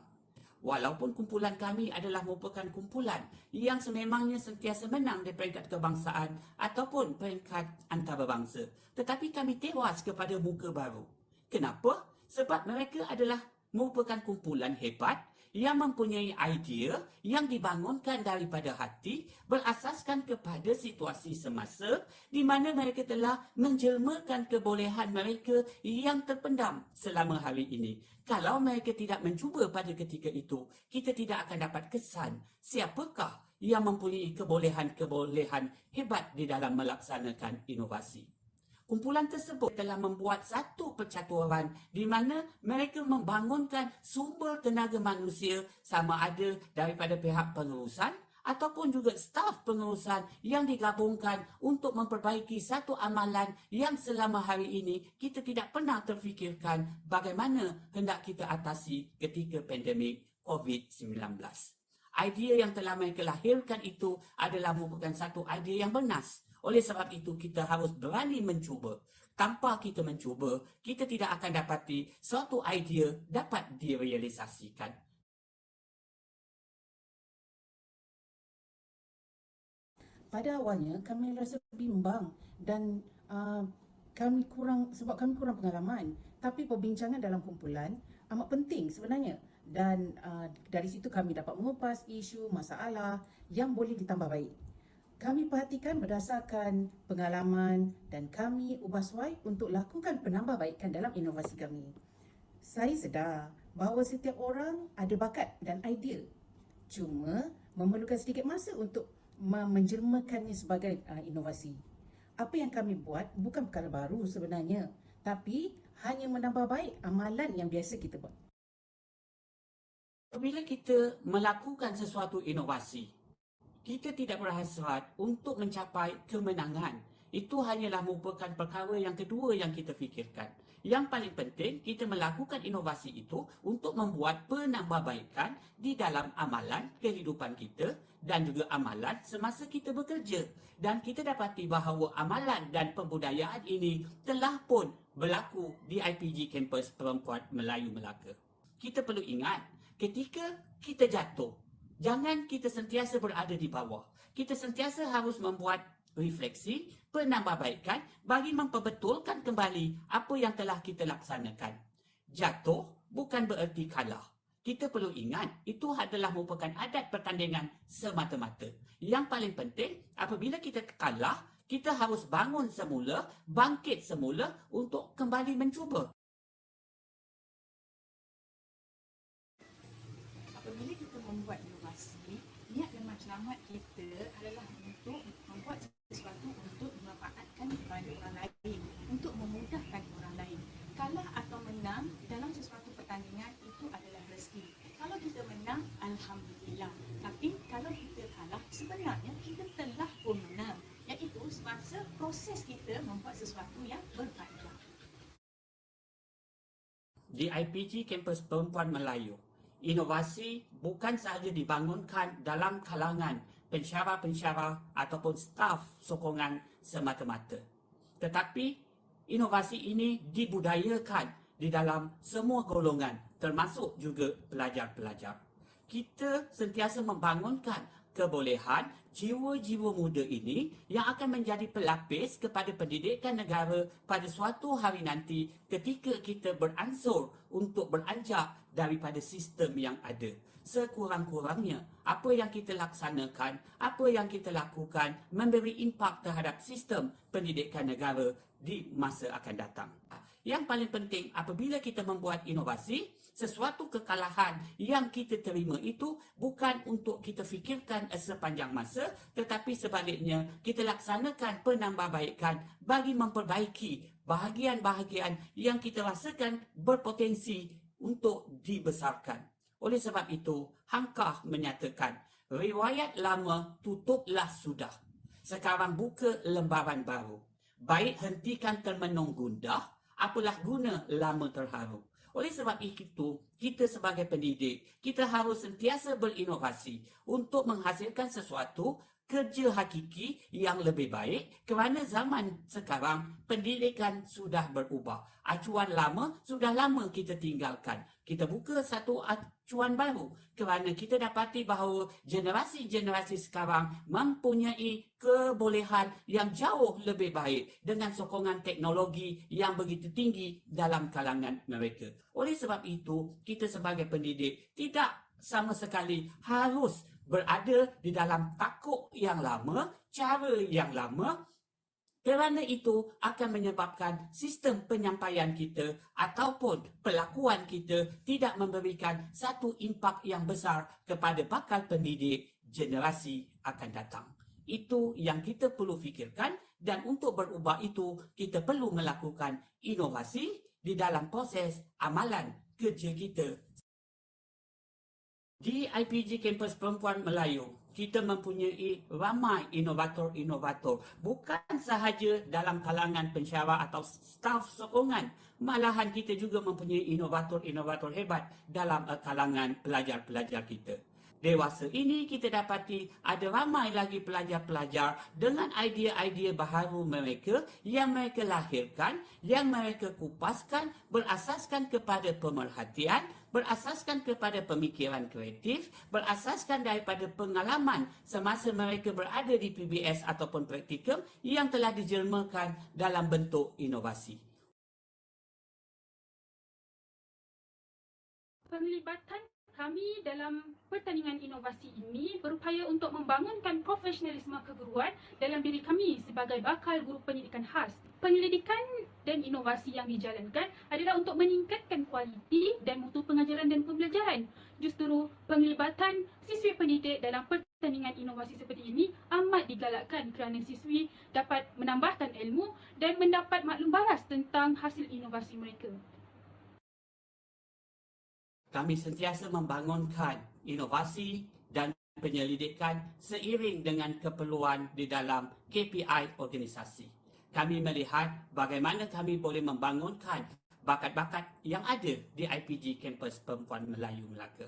Walaupun kumpulan kami adalah merupakan kumpulan yang sememangnya sentiasa menang di peringkat kebangsaan ataupun peringkat antarabangsa, tetapi kami tewas kepada muka baru. Kenapa? Sebab mereka adalah merupakan kumpulan hebat yang mempunyai idea yang dibangunkan daripada hati berasaskan kepada situasi semasa di mana mereka telah menjelmakan kebolehan mereka yang terpendam selama hari ini. Kalau mereka tidak mencuba pada ketika itu, kita tidak akan dapat kesan siapakah yang mempunyai kebolehan-kebolehan hebat di dalam melaksanakan inovasi. Kumpulan tersebut telah membuat satu percaturan di mana mereka membangunkan sumber tenaga manusia sama ada daripada pihak pengurusan ataupun juga staf pengurusan yang digabungkan untuk memperbaiki satu amalan yang selama hari ini kita tidak pernah terfikirkan bagaimana hendak kita atasi ketika pandemik COVID-19. Idea yang telah mereka lahirkan itu adalah merupakan satu idea yang bernas. Oleh sebab itu, kita harus berani mencuba. Tanpa kita mencuba, kita tidak akan dapati suatu idea dapat direalisasikan. Pada awalnya, kami rasa bimbang dan kami kurang pengalaman. Tapi perbincangan dalam kumpulan amat penting sebenarnya. Dan dari situ kami dapat mengupas isu, masalah yang boleh ditambah baik. Kami perhatikan berdasarkan pengalaman dan kami ubah suai untuk lakukan penambahbaikan dalam inovasi kami. Saya sedar bahawa setiap orang ada bakat dan idea. Cuma memerlukan sedikit masa untuk menjelmakannya sebagai inovasi. Apa yang kami buat bukan perkara baru sebenarnya, tapi hanya menambah baik amalan yang biasa kita buat. Apabila kita melakukan sesuatu inovasi, kita tidak berhasrat untuk mencapai kemenangan. Itu hanyalah merupakan perkara yang kedua yang kita fikirkan. Yang paling penting, kita melakukan inovasi itu untuk membuat penambahbaikan di dalam amalan kehidupan kita dan juga amalan semasa kita bekerja. Dan kita dapati bahawa amalan dan pembudayaan ini telah pun berlaku di IPG Kampus Perempuan Melayu Melaka. Kita perlu ingat, ketika kita jatuh, jangan kita sentiasa berada di bawah. Kita sentiasa harus membuat refleksi, penambahbaikan bagi memperbetulkan kembali apa yang telah kita laksanakan. Jatuh bukan bererti kalah. Kita perlu ingat, itu adalah merupakan adat pertandingan semata-mata. Yang paling penting, apabila kita kalah, kita harus bangun semula, bangkit semula untuk kembali mencuba. Apabila kita membuat inovasi, niat dan matlamat kita adalah untuk membuat sesuatu untuk memanfaatkan kepada orang lain, untuk memudahkan orang lain. Kalah atau menang dalam sesuatu pertandingan itu adalah rezeki. Kalau kita menang, alhamdulillah. Tapi kalau kita kalah, sebenarnya kita telah pun menang, iaitu semasa proses kita membuat sesuatu yang berfaedah. Di IPG Kampus Perempuan Melayu, inovasi bukan sahaja dibangunkan dalam kalangan pensyarah-pensyarah ataupun staf sokongan semata-mata. Tetapi inovasi ini dibudayakan di dalam semua golongan, termasuk juga pelajar-pelajar. Kita sentiasa membangunkan kebolehan jiwa-jiwa muda ini yang akan menjadi pelapis kepada pendidikan negara pada suatu hari nanti ketika kita beransur untuk beranjak daripada sistem yang ada. Sekurang-kurangnya, apa yang kita laksanakan, apa yang kita lakukan memberi impak terhadap sistem pendidikan negara di masa akan datang. Yang paling penting, apabila kita membuat inovasi, sesuatu kekalahan yang kita terima itu bukan untuk kita fikirkan sepanjang masa, tetapi sebaliknya kita laksanakan penambahbaikan bagi memperbaiki bahagian-bahagian yang kita rasakan berpotensi untuk dibesarkan. Oleh sebab itu, Hamkah menyatakan, riwayat lama tutuplah sudah. Sekarang buka lembaran baru. Baik hentikan termenung gundah, apalah guna lama terharu. Oleh sebab itu, kita sebagai pendidik, kita harus sentiasa berinovasi untuk menghasilkan sesuatu kerja hakiki yang lebih baik kerana zaman sekarang pendidikan sudah berubah. Acuan lama sudah lama kita tinggalkan. Kita buka satu acuan baru kerana kita dapati bahawa generasi-generasi sekarang mempunyai kebolehan yang jauh lebih baik dengan sokongan teknologi yang begitu tinggi dalam kalangan mereka. Oleh sebab itu, kita sebagai pendidik tidak sama sekali harus berada di dalam takuk yang lama, cara yang lama, kerana itu akan menyebabkan sistem penyampaian kita ataupun pelakuan kita tidak memberikan satu impak yang besar kepada bakal pendidik generasi akan datang. Itu yang kita perlu fikirkan, dan untuk berubah itu kita perlu melakukan inovasi di dalam proses amalan kerja kita. Di IPG Kampus Perempuan Melayu, kita mempunyai ramai inovator-inovator. Bukan sahaja dalam kalangan pensyarah atau staf sokongan. Malahan kita juga mempunyai inovator-inovator hebat dalam kalangan pelajar-pelajar kita. Dewasa ini kita dapati ada ramai lagi pelajar-pelajar dengan idea-idea baharu mereka yang mereka lahirkan, yang mereka kupaskan berasaskan kepada pemerhatian, berasaskan kepada pemikiran kreatif, berasaskan daripada pengalaman semasa mereka berada di PBS ataupun praktikum yang telah dijelmakan dalam bentuk inovasi. Penglibatan kami dalam pertandingan inovasi ini berupaya untuk membangunkan profesionalisme keguruan dalam diri kami sebagai bakal guru pendidikan khas. Penyelidikan dan inovasi yang dijalankan adalah untuk meningkatkan kualiti dan mutu pengajaran dan pembelajaran. Justru penglibatan siswi pendidik dalam pertandingan inovasi seperti ini amat digalakkan kerana siswi dapat menambahkan ilmu dan mendapat maklum baras tentang hasil inovasi mereka. Kami sentiasa membangunkan inovasi dan penyelidikan seiring dengan keperluan di dalam KPI organisasi. Kami melihat bagaimana kami boleh membangunkan bakat-bakat yang ada di IPG Kampus Perempuan Melayu Melaka.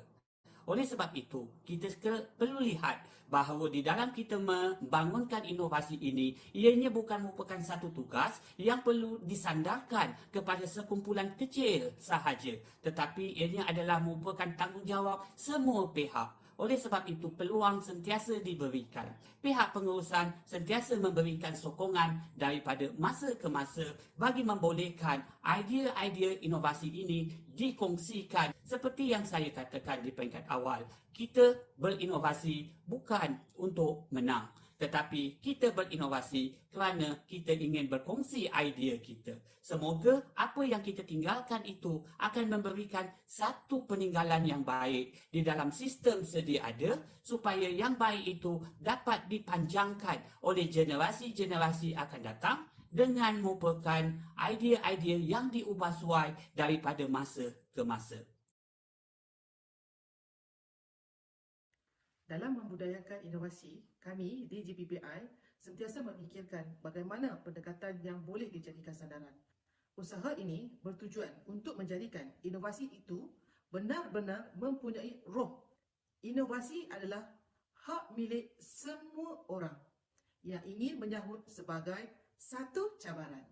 Oleh sebab itu, kita perlu lihat bahawa di dalam kita membangunkan inovasi ini, ianya bukan merupakan satu tugas yang perlu disandarkan kepada sekumpulan kecil sahaja, tetapi ianya adalah merupakan tanggungjawab semua pihak. Oleh sebab itu, peluang sentiasa diberikan. Pihak pengurusan sentiasa memberikan sokongan daripada masa ke masa bagi membolehkan idea-idea inovasi ini dikongsikan. Seperti yang saya katakan di peringkat awal, kita berinovasi bukan untuk menang, tetapi kita berinovasi kerana kita ingin berkongsi idea kita. Semoga apa yang kita tinggalkan itu akan memberikan satu peninggalan yang baik di dalam sistem sedia ada, supaya yang baik itu dapat dipanjangkan oleh generasi-generasi akan datang dengan merupakan idea-idea yang diubah suai daripada masa ke masa. Dalam membudayakan inovasi, kami di GPPI sentiasa memikirkan bagaimana pendekatan yang boleh dijadikan sandaran. Usaha ini bertujuan untuk menjadikan inovasi itu benar-benar mempunyai roh. Inovasi adalah hak milik semua orang yang ingin menyahut sebagai satu cabaran.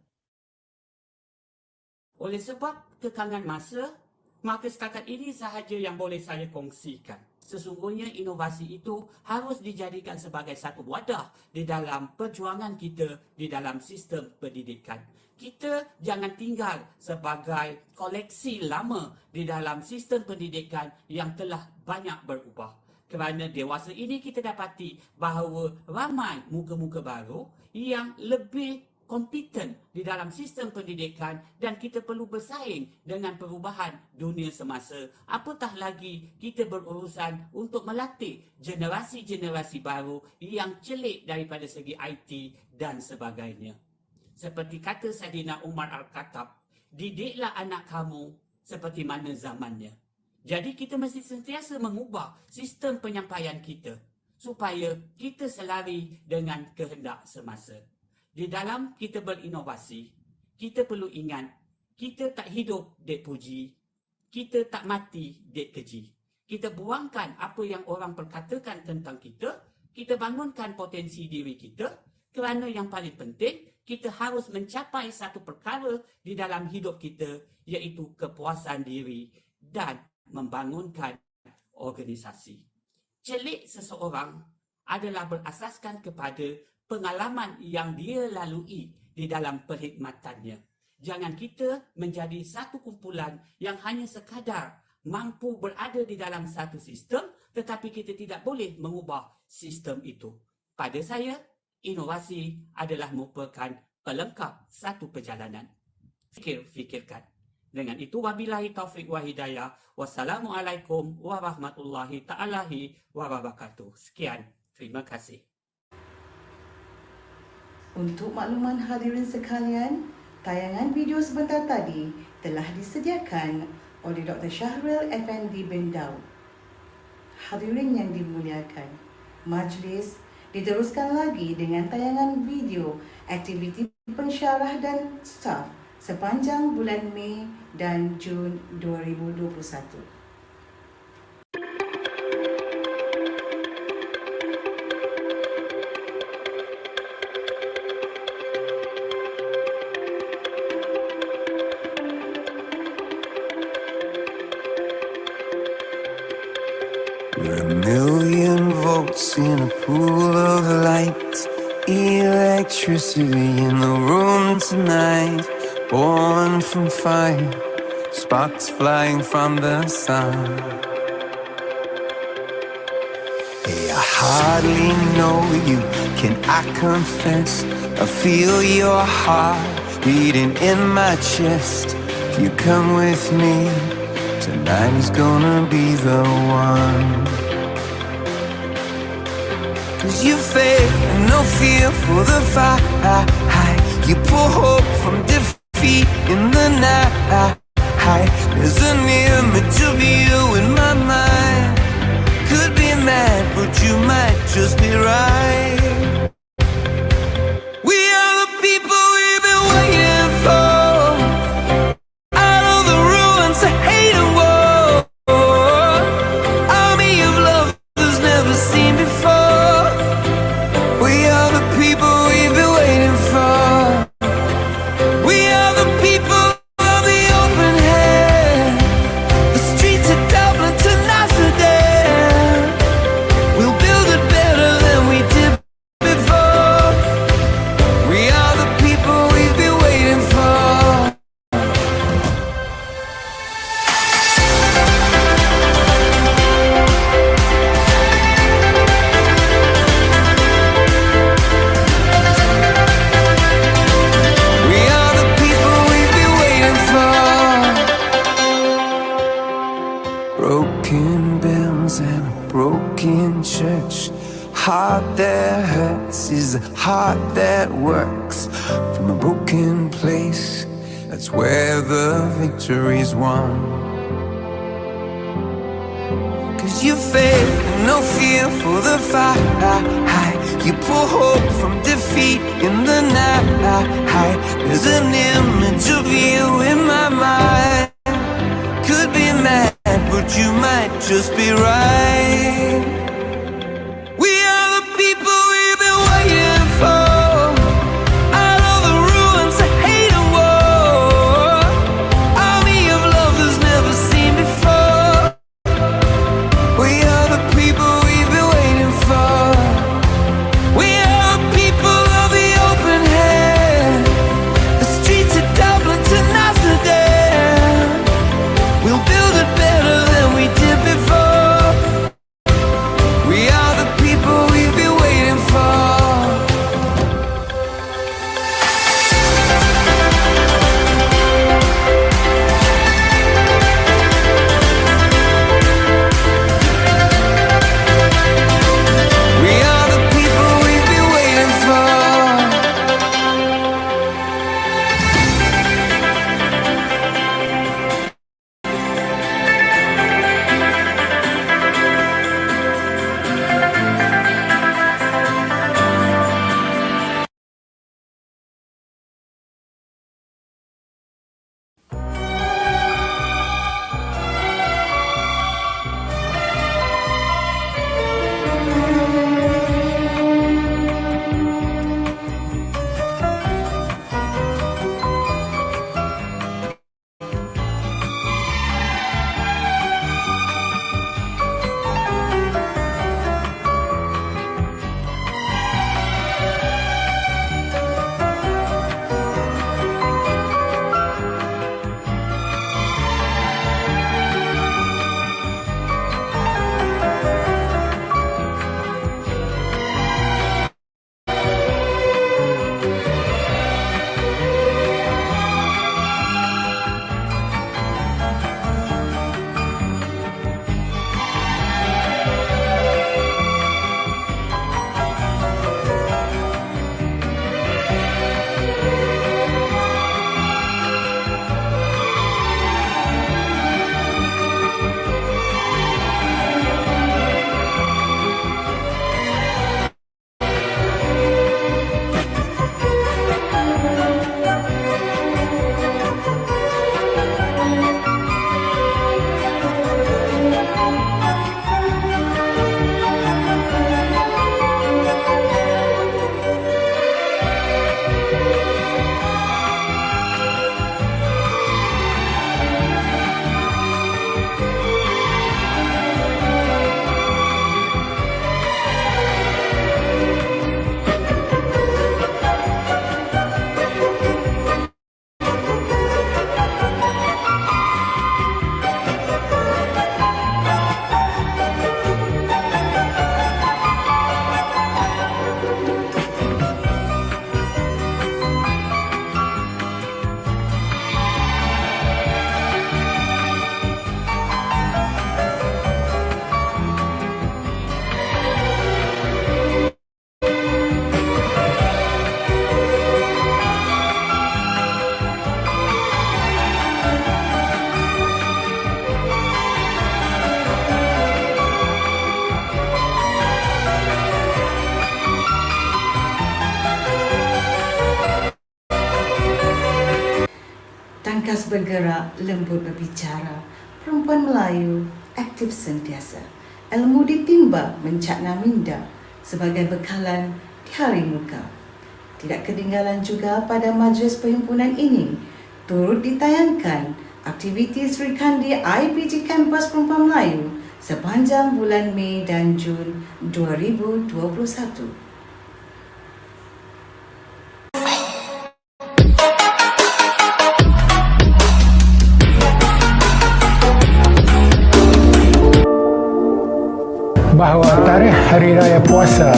Oleh sebab kekangan masa, maka setakat ini sahaja yang boleh saya kongsikan. sesungguhnya inovasi itu harus dijadikan sebagai satu wadah di dalam perjuangan kita di dalam sistem pendidikan. Kita jangan tinggal sebagai koleksi lama di dalam sistem pendidikan yang telah banyak berubah. Kerana dewasa ini kita dapati bahawa ramai muka-muka baru yang lebih kompeten di dalam sistem pendidikan dan kita perlu bersaing dengan perubahan dunia semasa. Apatah lagi kita berurusan untuk melatih generasi-generasi baru yang celik daripada segi IT dan sebagainya. Seperti kata Saidina Umar Al-Khattab, didiklah anak kamu seperti mana zamannya. Jadi kita mesti sentiasa mengubah sistem penyampaian kita supaya kita selari dengan kehendak semasa. Di dalam kita berinovasi, kita perlu ingat, kita tak hidup dek puji, kita tak mati dek keji. Kita buangkan apa yang orang perkatakan tentang kita, kita bangunkan potensi diri kita, kerana yang paling penting, kita harus mencapai satu perkara di dalam hidup kita, iaitu kepuasan diri dan membangunkan organisasi. Celik seseorang adalah berasaskan kepada pengalaman yang dia lalui di dalam perkhidmatannya. Jangan kita menjadi satu kumpulan yang hanya sekadar mampu berada di dalam satu sistem, tetapi kita tidak boleh mengubah sistem itu. Pada saya, inovasi adalah merupakan pelengkap satu perjalanan. Fikirkan. Dengan itu, wabillahi taufiq wa hidayah. Wassalamualaikum warahmatullahi ta'ala wabarakatuh. Sekian. Terima kasih. Untuk makluman hadirin sekalian, tayangan video sebentar tadi telah disediakan oleh Dr. Syahril Effendi bin Daud. Hadirin yang dimuliakan, majlis diteruskan lagi dengan tayangan video aktiviti pensyarah dan staf sepanjang bulan Mei dan Jun 2021. We're a million volts in a pool of light, electricity in the room tonight, born from fire, sparks flying from the sun. Hey, I hardly know you, can I confess? I feel your heart beating in my chest. If you come with me, tonight is gonna be the one. 'Cause you faith and no fear for the fight. You pull hope from defeat in the night. There's an image of you in my mind. Could be mad, but you might just be right. We are the people we've been waiting for. Out of the ruins of hate and war. Army of love that's never seen before. We are the people we've been waiting for. We are the people of the open hand. The streets of Dublin to Amsterdam. We'll build it better than we did before. We are the people we've been waiting for. We are the people we've been waiting for. Broken bells and a broken church. Heart that hurts is a heart that works. From a broken place, that's where the victory's won. 'Cause you faith and no fear for the fight. You pull hope from defeat in the night. There's an image of you in my mind. Could be mad, but you might just be right. We are the people we've been waiting for. Out of the ruins of hate and war. Army of love that's never seen before. We are the Tangkas bergerak, lembut berbicara. Perempuan Melayu, aktif sentiasa. Ilmu ditimba, mencakna minda sebagai bekalan di hari muka. Tidak ketinggalan juga pada majlis perhimpunan ini, turut ditayangkan aktiviti Sri Kandi IPG Kampus Perempuan Melayu sepanjang bulan Mei dan Jun 2021. Bahawa tarikh Hari Raya Puasa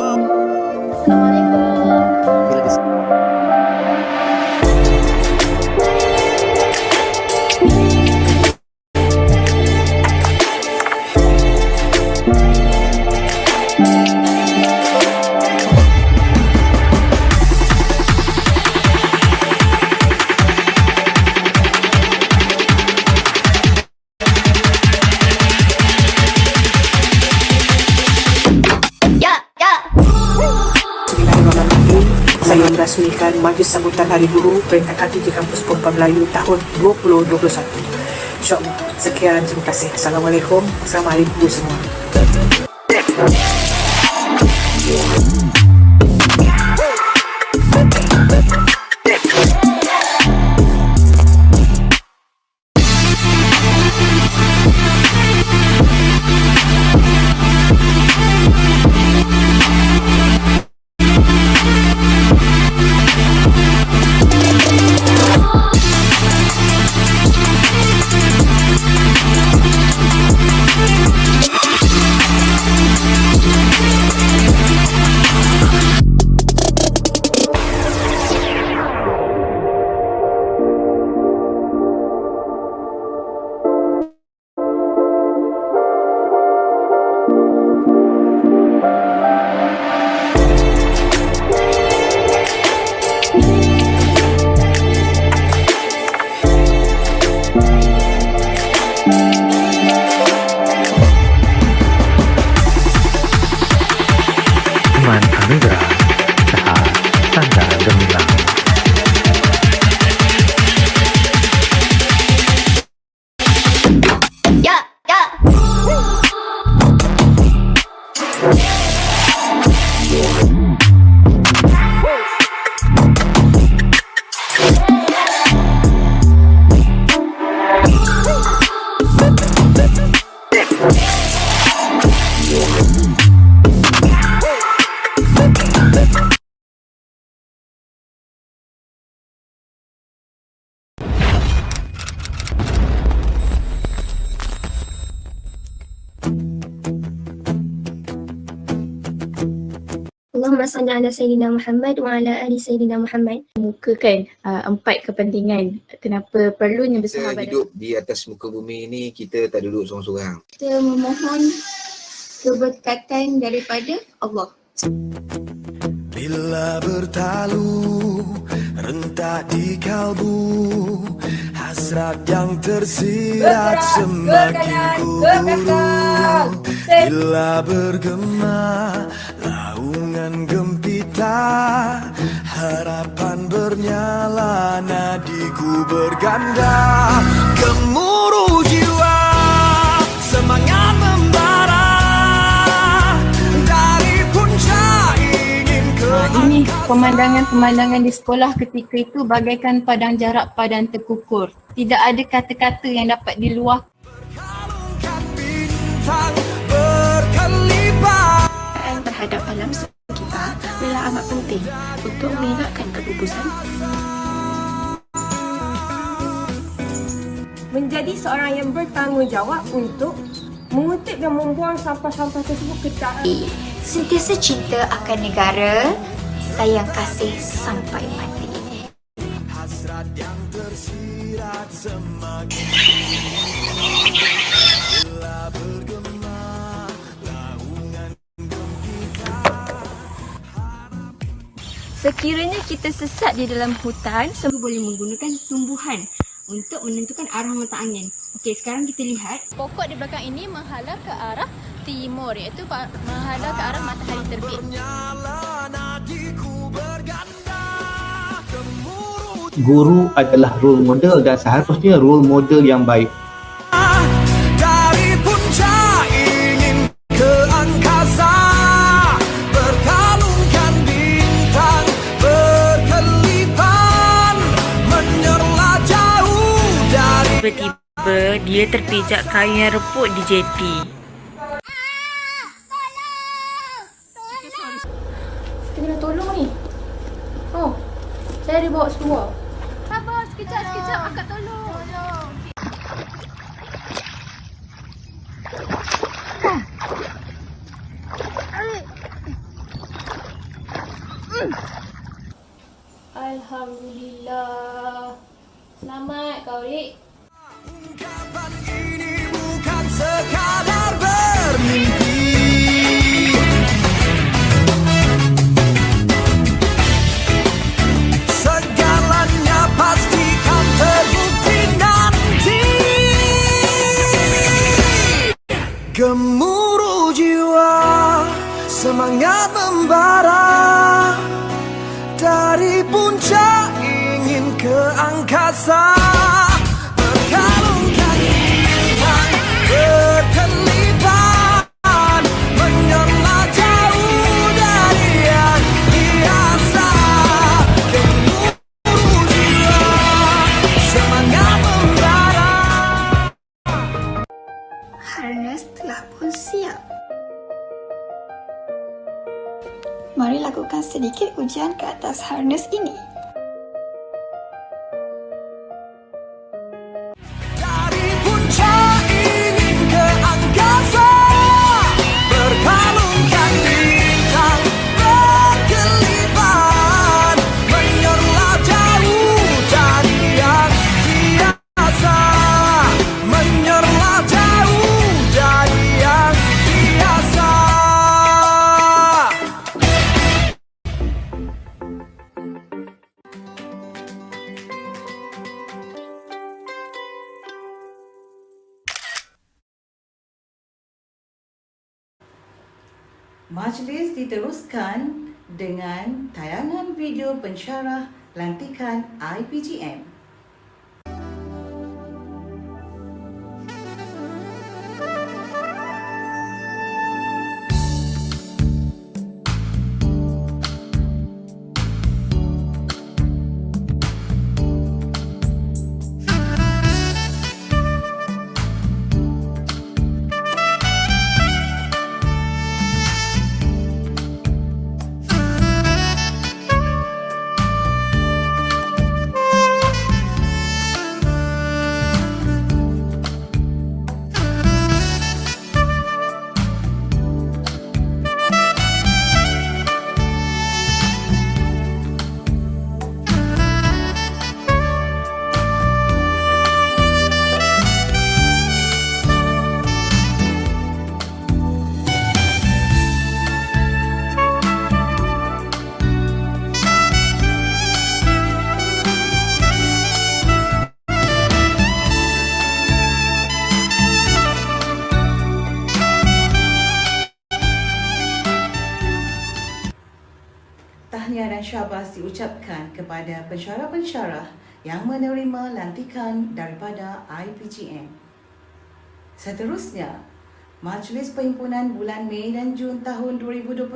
saya merasmikan Majlis Sambutan Hari Guru Peringkat IPG Kampus Perempuan Melayu tahun 2021. InsyaAllah. Sekian, terima kasih. Assalamualaikum. Selamat Hari Guru semua. Iman Anugerah Saha Tanda Gemilang. Allahumma salli ala Sayyidina Muhammad wa ala ali Sayyidina Muhammad. Mukakan 4 kepentingan kenapa perlunya Kita bersahabat. hidup di atas muka bumi ini, kita tak duduk seorang-seorang. Kita memohon keberkatan daripada Allah. Bila bertalu rentak di kalbu, hasrat yang tersirat semakin kuburu. Bila bergema laungan gempita, harapan bernyala, nadiku berganda. Gemuruh jiwa, semangat membara dari puncak ingin ke Ini pemandangan-pemandangan di sekolah ketika itu bagaikan padang jarak padan terkukur. Tidak ada kata-kata yang dapat diluahkan. Terhadap alam sekitar adalah amat penting untuk mengelakkan kegugusan. Menjadi seorang yang bertanggungjawab untuk mengutip dan membuang sampah-sampah tersebut ke dalam. Sentiasa cinta akan negara, sayang kasih sampai mati. hasrat yang tersirat semakin bila bergema laungan gempita. Sekiranya kita sesat di dalam hutan, semua boleh menggunakan tumbuhan untuk menentukan arah mata angin. Okey, sekarang kita lihat. Pokok di belakang ini menghadap ke arah timur, iaitu menghadap ke arah matahari terbit. Bernyala nadiku berganda, gemuruh guru adalah role model dan seharusnya role model yang baik. Dari puncak ingin ke angkasa, berkalungkan bintang berkelipan, menyerlah jauh dari. Tiba-tiba dia terpijak kain yang reput di jeti. Kita kena tolong ni. Oh, saya dibawa keluar. Sabar, sekejap. Akak tolong. Alhamdulillah. Selamat kau, Rik. Ungkapan ini bukan sekadar bermimpi. Segalanya pastikan terbukti nanti. Gemuruh jiwa, semangat membara, dari puncak ingin ke angkasa, berkalungkan bintang berkelipan, menyerlah jauh dari yang biasa. Gemuruh jiwa, semangat membara. Harness telah pun siap. Mari lakukan sedikit ujian ke atas harness ini. Dari puncak ingin ke angkasa, berkalungkan bintang berkelipan, menyerlah jauh dari yang biasa, menyerlah jauh dari yang biasa. Majlis diteruskan dengan tayangan video pensyarah lantikan IPGM. Tahniah dan syabas diucapkan kepada pensyarah-pensyarah yang menerima lantikan daripada IPGM. Seterusnya, Majlis Perhimpunan bulan Mei dan Jun tahun 2021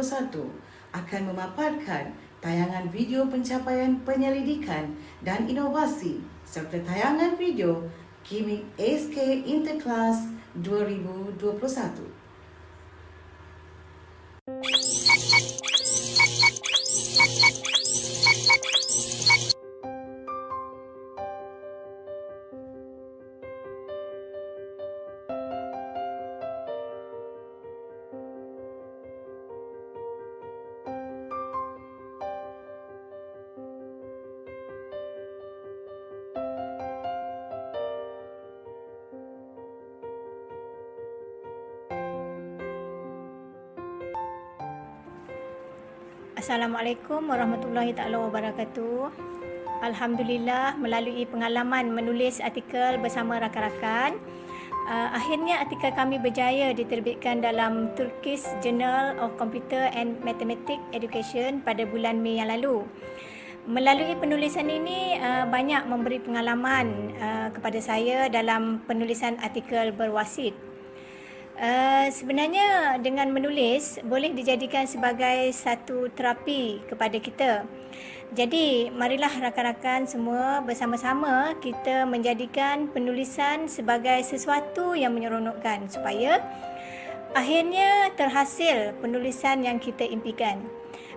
akan memaparkan tayangan video pencapaian penyelidikan dan inovasi serta tayangan video Gimik SK Interclass 2021. Assalamualaikum warahmatullahi taala wabarakatuh. Alhamdulillah, melalui pengalaman menulis artikel bersama rakan-rakan, akhirnya artikel kami berjaya diterbitkan dalam Turkish Journal of Computer and Mathematics Education pada bulan Mei yang lalu. Melalui penulisan ini banyak memberi pengalaman kepada saya dalam penulisan artikel berwasit. Sebenarnya dengan menulis boleh dijadikan sebagai satu terapi kepada kita. Jadi marilah rakan-rakan semua bersama-sama kita menjadikan penulisan sebagai sesuatu yang menyeronokkan supaya akhirnya terhasil penulisan yang kita impikan.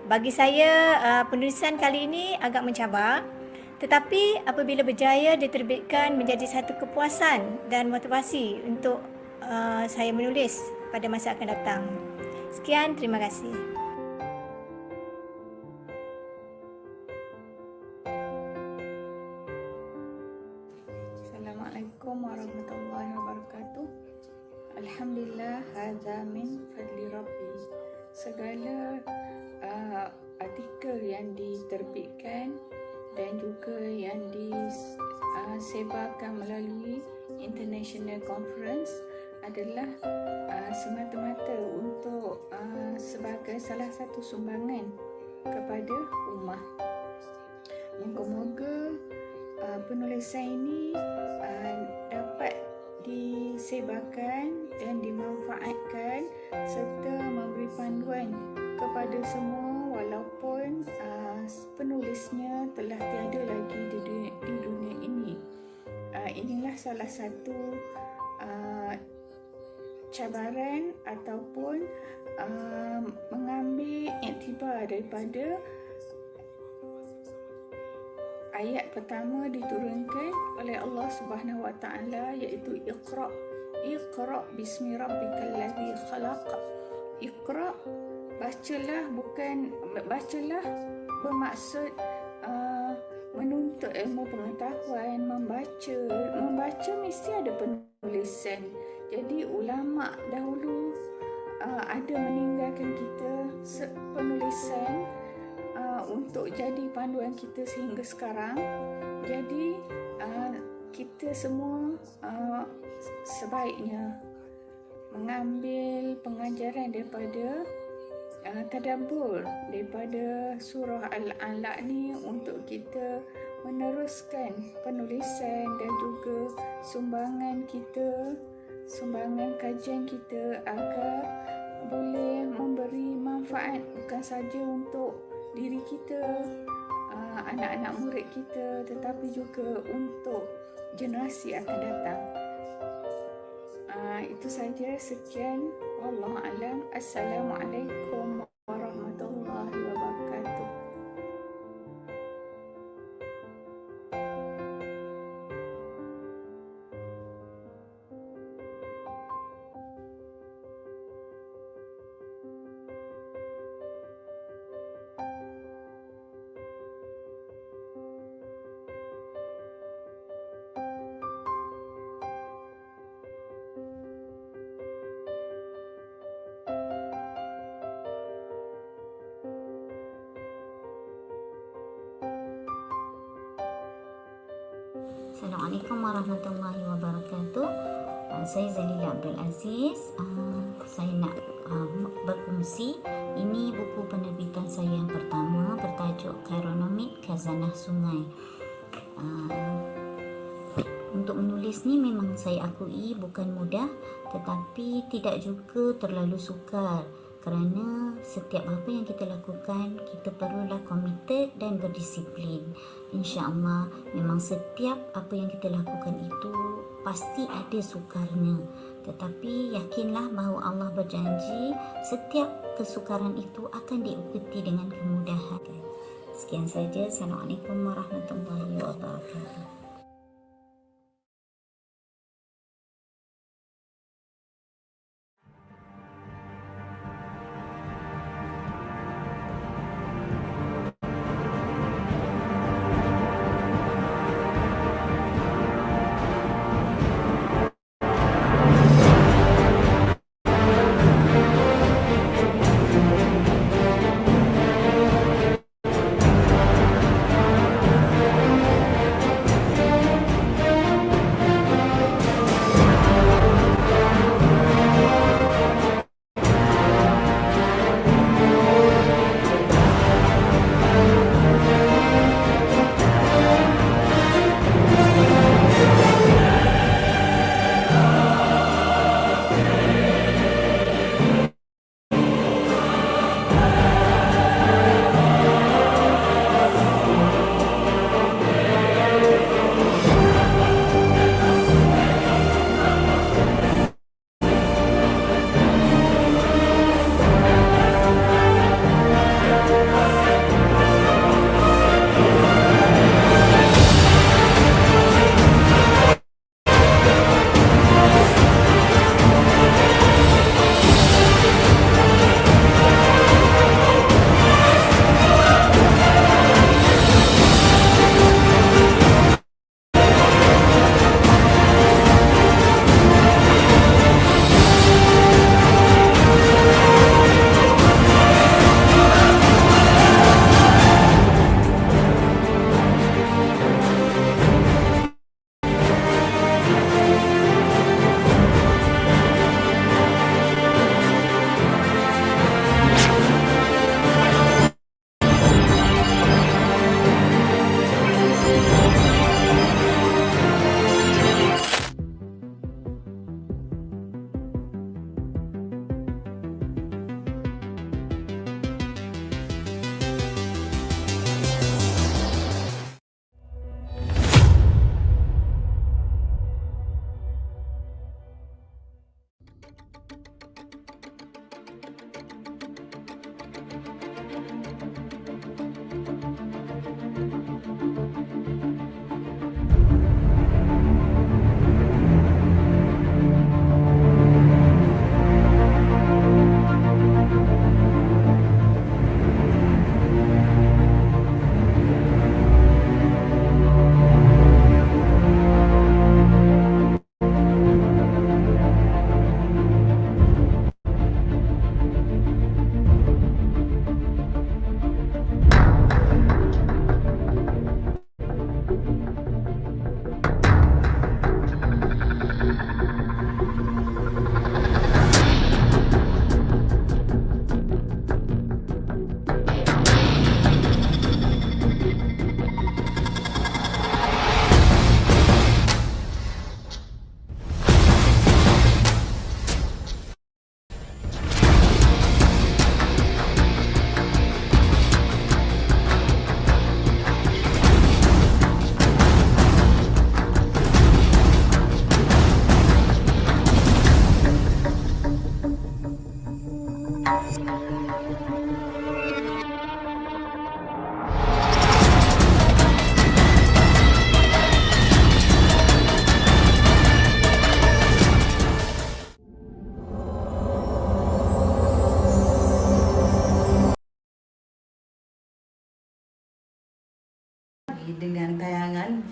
Bagi saya, penulisan kali ini agak mencabar, tetapi apabila berjaya diterbitkan menjadi satu kepuasan dan motivasi untuk saya menulis pada masa akan datang. Sekian, terima kasih. Assalamualaikum warahmatullahi wabarakatuh. Alhamdulillah, hadza min fadli Rabbi. Segala artikel yang diterbitkan dan juga yang disebarkan melalui international conference adalah semata-mata untuk sebagai salah satu sumbangan kepada ummah. Moga-moga penulisan ini dapat disebarkan dan dimanfaatkan serta memberi panduan kepada semua walaupun penulisnya telah tiada lagi di dunia ini. Inilah salah satu cabaran ataupun mengambil iktibar daripada ayat pertama diturunkan oleh Allah Subhanahu Wa Taala, iaitu Iqra bismi rabbikal ladzi khalaq. Iqra, bacalah bermaksud menuntut ilmu pengetahuan. Membaca mesti ada penulisan. Jadi ulama dahulu ada meninggalkan kita penulisan untuk jadi panduan kita sehingga sekarang. Jadi kita semua sebaiknya mengambil pengajaran daripada tadabbur daripada surah Al-Alaq ni untuk kita meneruskan penulisan dan juga sumbangan kajian kita agar boleh memberi manfaat bukan saja untuk diri kita, anak-anak murid kita, tetapi juga untuk generasi akan datang. Itu saja, sekian. Wallahu a'lam. Assalamualaikum warahmatullahi wabarakatuh. Assalamualaikum warahmatullahi wabarakatuh. Saya Zalila Abdul Aziz. Saya nak berkongsi. Ini buku penerbitan saya yang pertama bertajuk Kaironomid Khazanah Sungai. Untuk menulis ni memang saya akui bukan mudah, tetapi tidak juga terlalu sukar. Kerana setiap apa yang kita lakukan, kita perlulah committed dan berdisiplin. InsyaAllah memang setiap apa yang kita lakukan itu pasti ada sukarnya. Tetapi yakinlah bahawa Allah berjanji setiap kesukaran itu akan diikuti dengan kemudahan. Sekian saja. Assalamualaikum warahmatullahi wabarakatuh.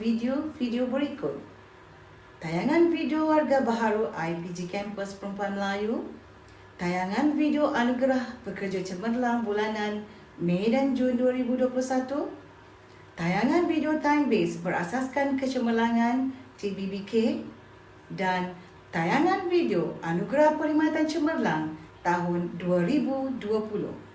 video-video berikut. Tayangan video warga baharu IPG Kampus Perempuan Melayu, tayangan video anugerah pekerja cemerlang bulanan Mei dan Jun 2021, tayangan video time-based berasaskan kecemerlangan TBBK, dan tayangan video anugerah perkhidmatan cemerlang tahun 2020.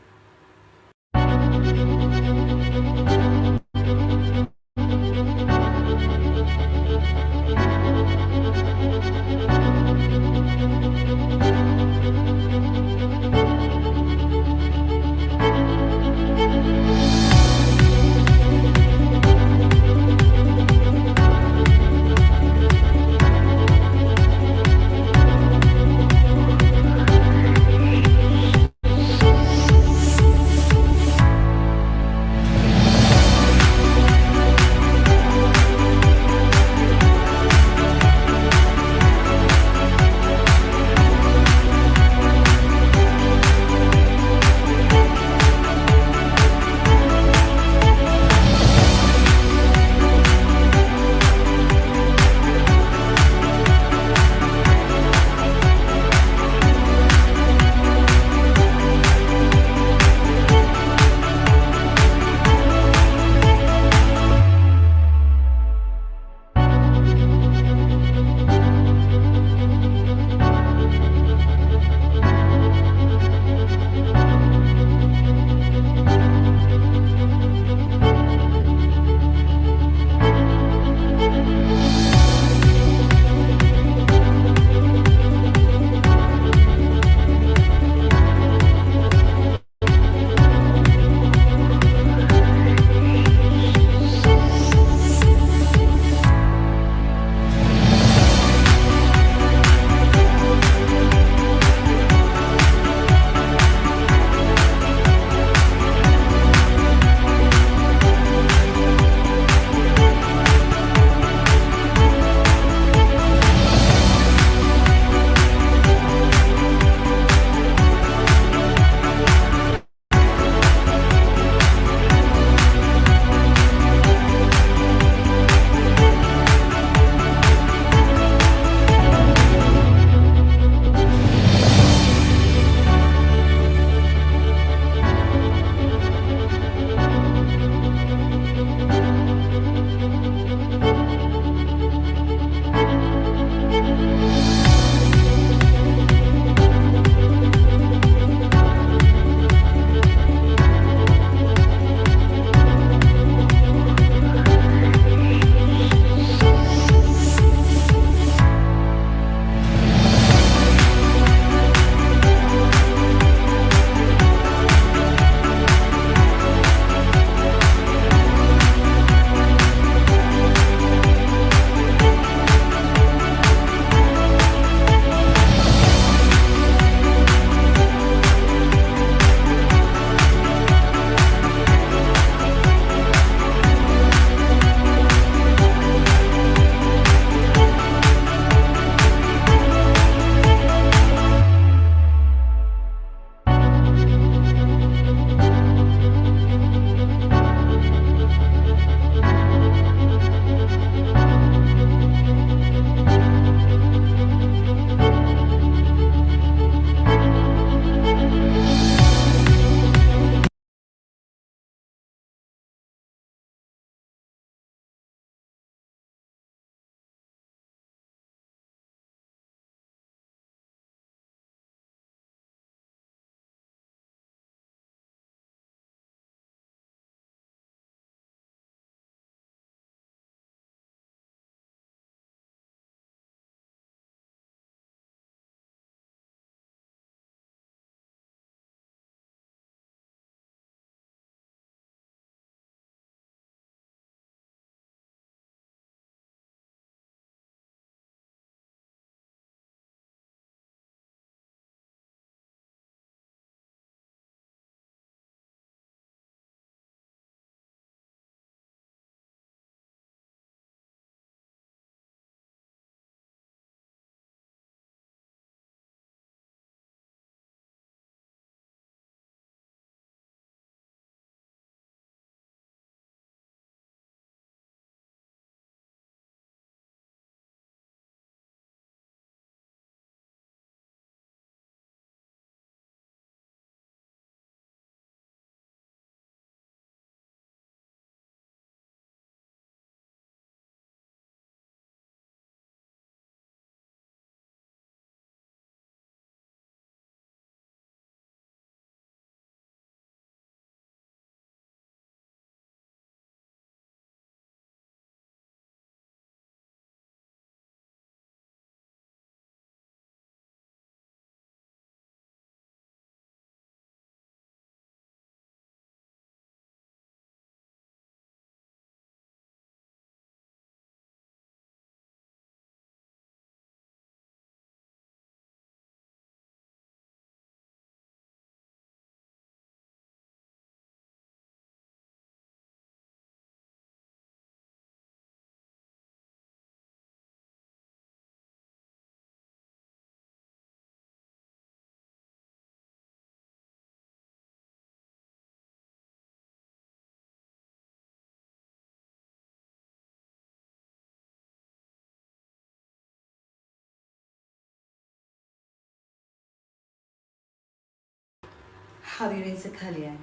Hadirin sekalian,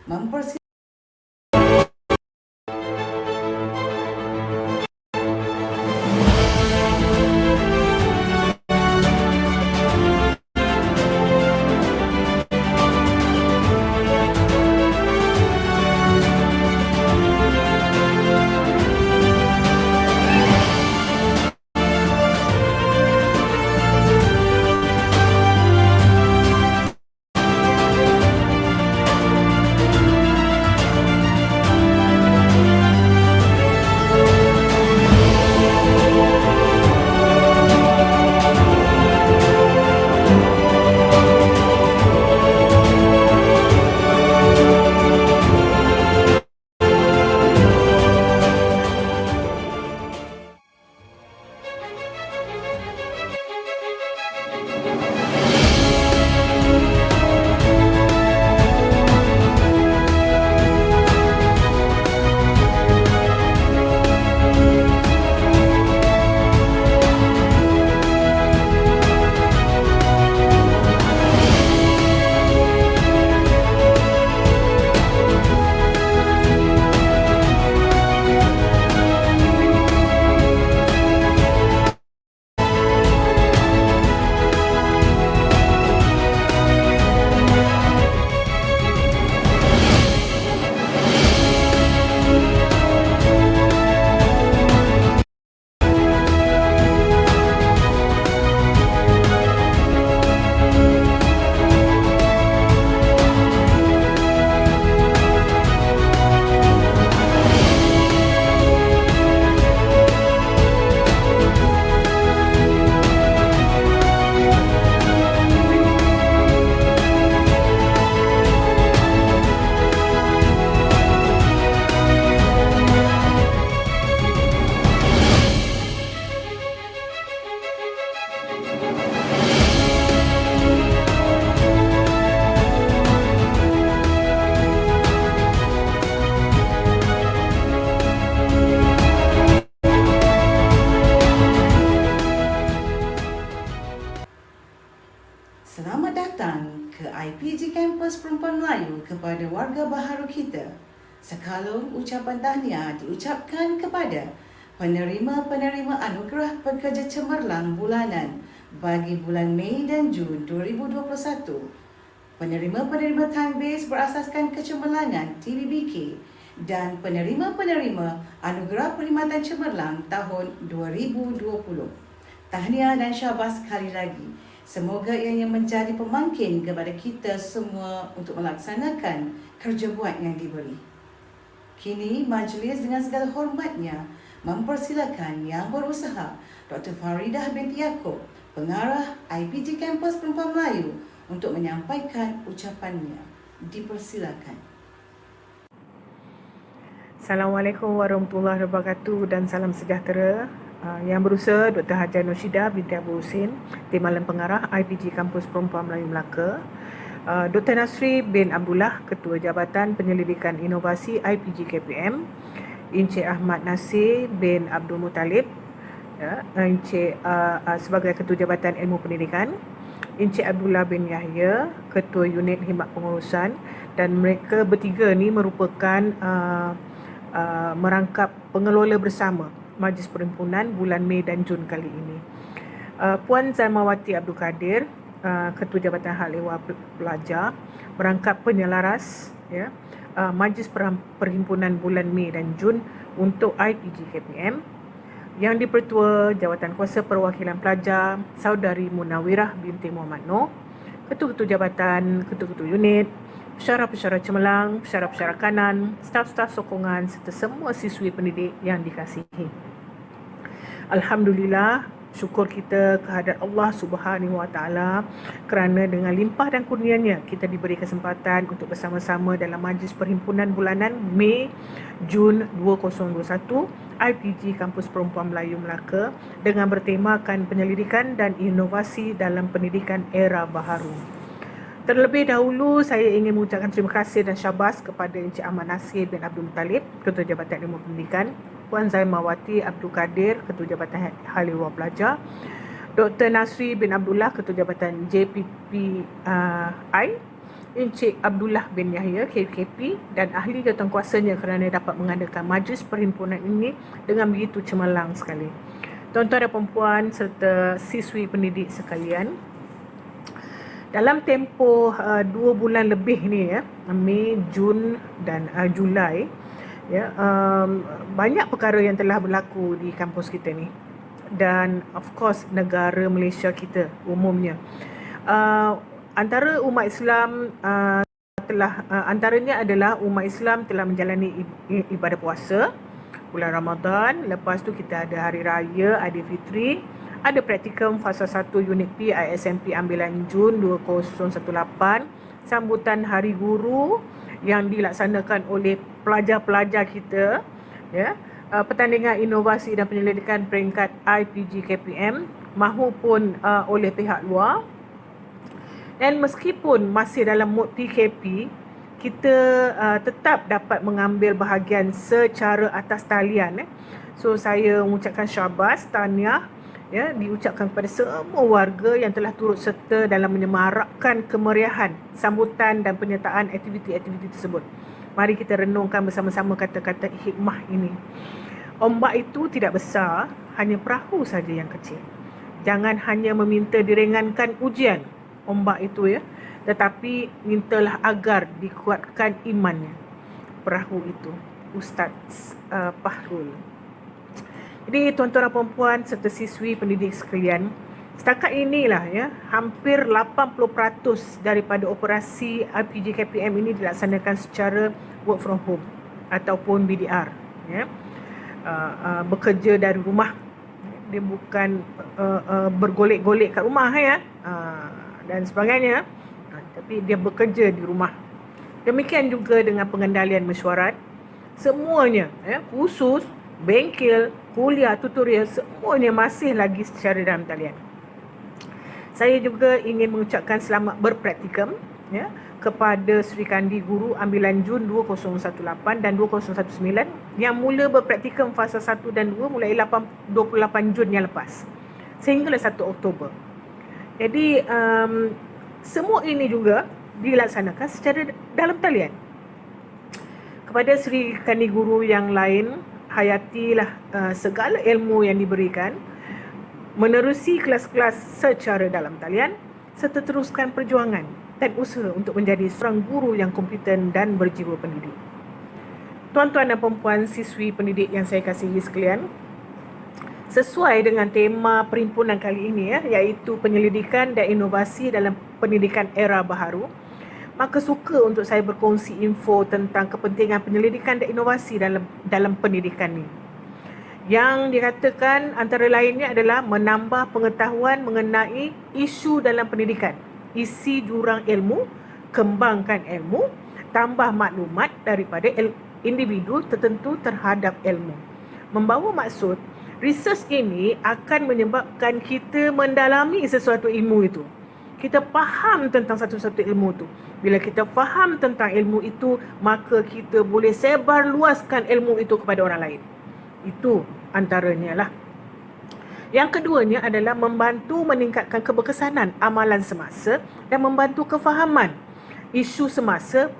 mempersilakan selamat datang ke IPG Kampus Perempuan Melayu kepada warga baharu kita. Sekalung ucapan tahniah diucapkan kepada penerima-penerima anugerah pekerja cemerlang bulanan bagi bulan Mei dan Jun 2021. Penerima-penerima Time-Base berasaskan kecemerlangan TBBK dan penerima-penerima anugerah perkhidmatan cemerlang tahun 2020. Tahniah dan syabas sekali lagi. Semoga ianya menjadi pemangkin kepada kita semua untuk melaksanakan kerja buat yang diberi. Kini majlis dengan segala hormatnya mempersilakan Yang Berusaha Dr. Faridah binti Yaakob, pengarah IPG Kampus Perempuan Melayu untuk menyampaikan ucapannya. Dipersilakan. Assalamualaikum warahmatullahi wabarakatuh dan salam sejahtera. Yang Berusaha Dr. Hajar Nursyida binti Abu Husin, Timbalan Pengarah IPG Kampus Perempuan Melayu Melaka. Dr. Nasri bin Abdullah, Ketua Jabatan Penyelidikan Inovasi IPG KPM. Encik Ahmad Nasir bin Abdul Muttalib, Encik sebagai Ketua Jabatan Ilmu Pendidikan. Encik Abdullah bin Yahya, Ketua Unit Khidmat Pengurusan, dan mereka bertiga ni merupakan merangkap pengelola bersama Majlis Perhimpunan bulan Mei dan Jun kali ini. Puan Zalmawati Abdul Kadir, Ketua Jabatan Hal Ehwal Pelajar, merangkap penyelaras Majlis Perhimpunan bulan Mei dan Jun untuk IPG KPM. Yang di-Pertua Jawatan Kuasa Perwakilan Pelajar Saudari Munawirah binti Muhammad Noor, Ketua-Ketua Jabatan, Ketua-Ketua Unit, Pensyarah-pensyarah cemerlang, pensyarah-pensyarah kanan, staf-staf sokongan serta semua siswi pendidik yang dikasihi. Alhamdulillah, syukur kita kehadrat Allah Subhanahu Wa Taala kerana dengan limpah dan kurnianya kita diberi kesempatan untuk bersama-sama dalam Majlis Perhimpunan Bulanan Mei Jun 2021 IPG Kampus Perempuan Melayu Melaka dengan bertemakan penyelidikan dan inovasi dalam pendidikan era baharu. Terlebih dahulu, saya ingin mengucapkan terima kasih dan syabas kepada Encik Ahmad Nasir bin Abdul Muttalib, Ketua Jabatan Ilmu Pendidikan, Puan Zalmawati Abdul Kadir, Ketua Jabatan Hal Ehwal Pelajar, Dr. Nasri bin Abdullah, Ketua Jabatan JPPI, Encik Abdullah bin Yahya KKP dan ahli jawatankuasanya kerana dapat mengadakan majlis perhimpunan ini dengan begitu cemerlang sekali. Tuan-tuan dan puan serta siswi pendidik sekalian, dalam tempoh 2 bulan lebih ni ya, Mei, Jun dan Julai ya, banyak perkara yang telah berlaku di kampus kita ni dan of course negara Malaysia kita umumnya. Antara umat Islam antaranya adalah umat Islam telah menjalani ibadah puasa bulan Ramadan. Lepas tu kita ada hari raya Aidilfitri, ada praktikum fasa 1 unit P ISMP ambilan Jun 2018, sambutan Hari Guru yang dilaksanakan oleh pelajar-pelajar kita ya, pertandingan inovasi dan penyelidikan peringkat IPG KPM mahupun oleh pihak luar. Dan meskipun masih dalam mood PKP, kita tetap dapat mengambil bahagian secara atas talian. So saya mengucapkan syabas, tahniah ya, diucapkan kepada semua warga yang telah turut serta dalam menyemarakkan kemeriahan sambutan dan penyertaan aktiviti-aktiviti tersebut. Mari kita renungkan bersama-sama kata-kata hikmah ini. Ombak itu tidak besar, hanya perahu saja yang kecil. Jangan hanya meminta diringankan ujian ombak itu ya, tetapi mintalah agar dikuatkan imannya. Perahu itu Ustaz Fahrul. Jadi tuan-tuan dan puan serta siswi pendidik sekalian, setakat inilah ya, hampir 80% daripada operasi IPG KPM ini dilaksanakan secara work from home ataupun BDR ya. Bekerja dari rumah. Dia bukan bergolek-golek kat rumah ya. Dan sebagainya, tapi dia bekerja di rumah. Demikian juga dengan pengendalian mesyuarat, semuanya khusus bengkel, kuliah, tutorial, semuanya masih lagi secara dalam talian. Saya juga ingin mengucapkan selamat berpraktikum ya, kepada Sri Kandi Guru ambilan Jun 2018 dan 2019 yang mula berpraktikum fasa 1 dan 2 mulai 28 Jun yang lepas sehinggalah 1 Oktober. Jadi semua ini juga dilaksanakan secara dalam talian. Kepada Sri Kandi Guru yang lain, hayatilah segala ilmu yang diberikan, menerusi kelas-kelas secara dalam talian, serta teruskan perjuangan dan usaha untuk menjadi seorang guru yang kompeten dan berjiwa pendidik. Tuan-tuan dan puan siswi pendidik yang saya kasihi sekalian, sesuai dengan tema perhimpunan kali ini ya, iaitu penyelidikan dan inovasi dalam pendidikan era baharu, maka suka untuk saya berkongsi info tentang kepentingan penyelidikan dan inovasi dalam pendidikan ini. Yang dikatakan antara lainnya adalah menambah pengetahuan mengenai isu dalam pendidikan, isi jurang ilmu, kembangkan ilmu, tambah maklumat daripada individu tertentu terhadap ilmu. Membawa maksud, research ini akan menyebabkan kita mendalami sesuatu ilmu itu. Kita faham tentang satu-satu ilmu itu. Bila kita faham tentang ilmu itu, maka kita boleh sebar luaskan ilmu itu kepada orang lain. Itu antaranya lah. Yang keduanya adalah membantu meningkatkan keberkesanan amalan semasa dan membantu kefahaman isu semasa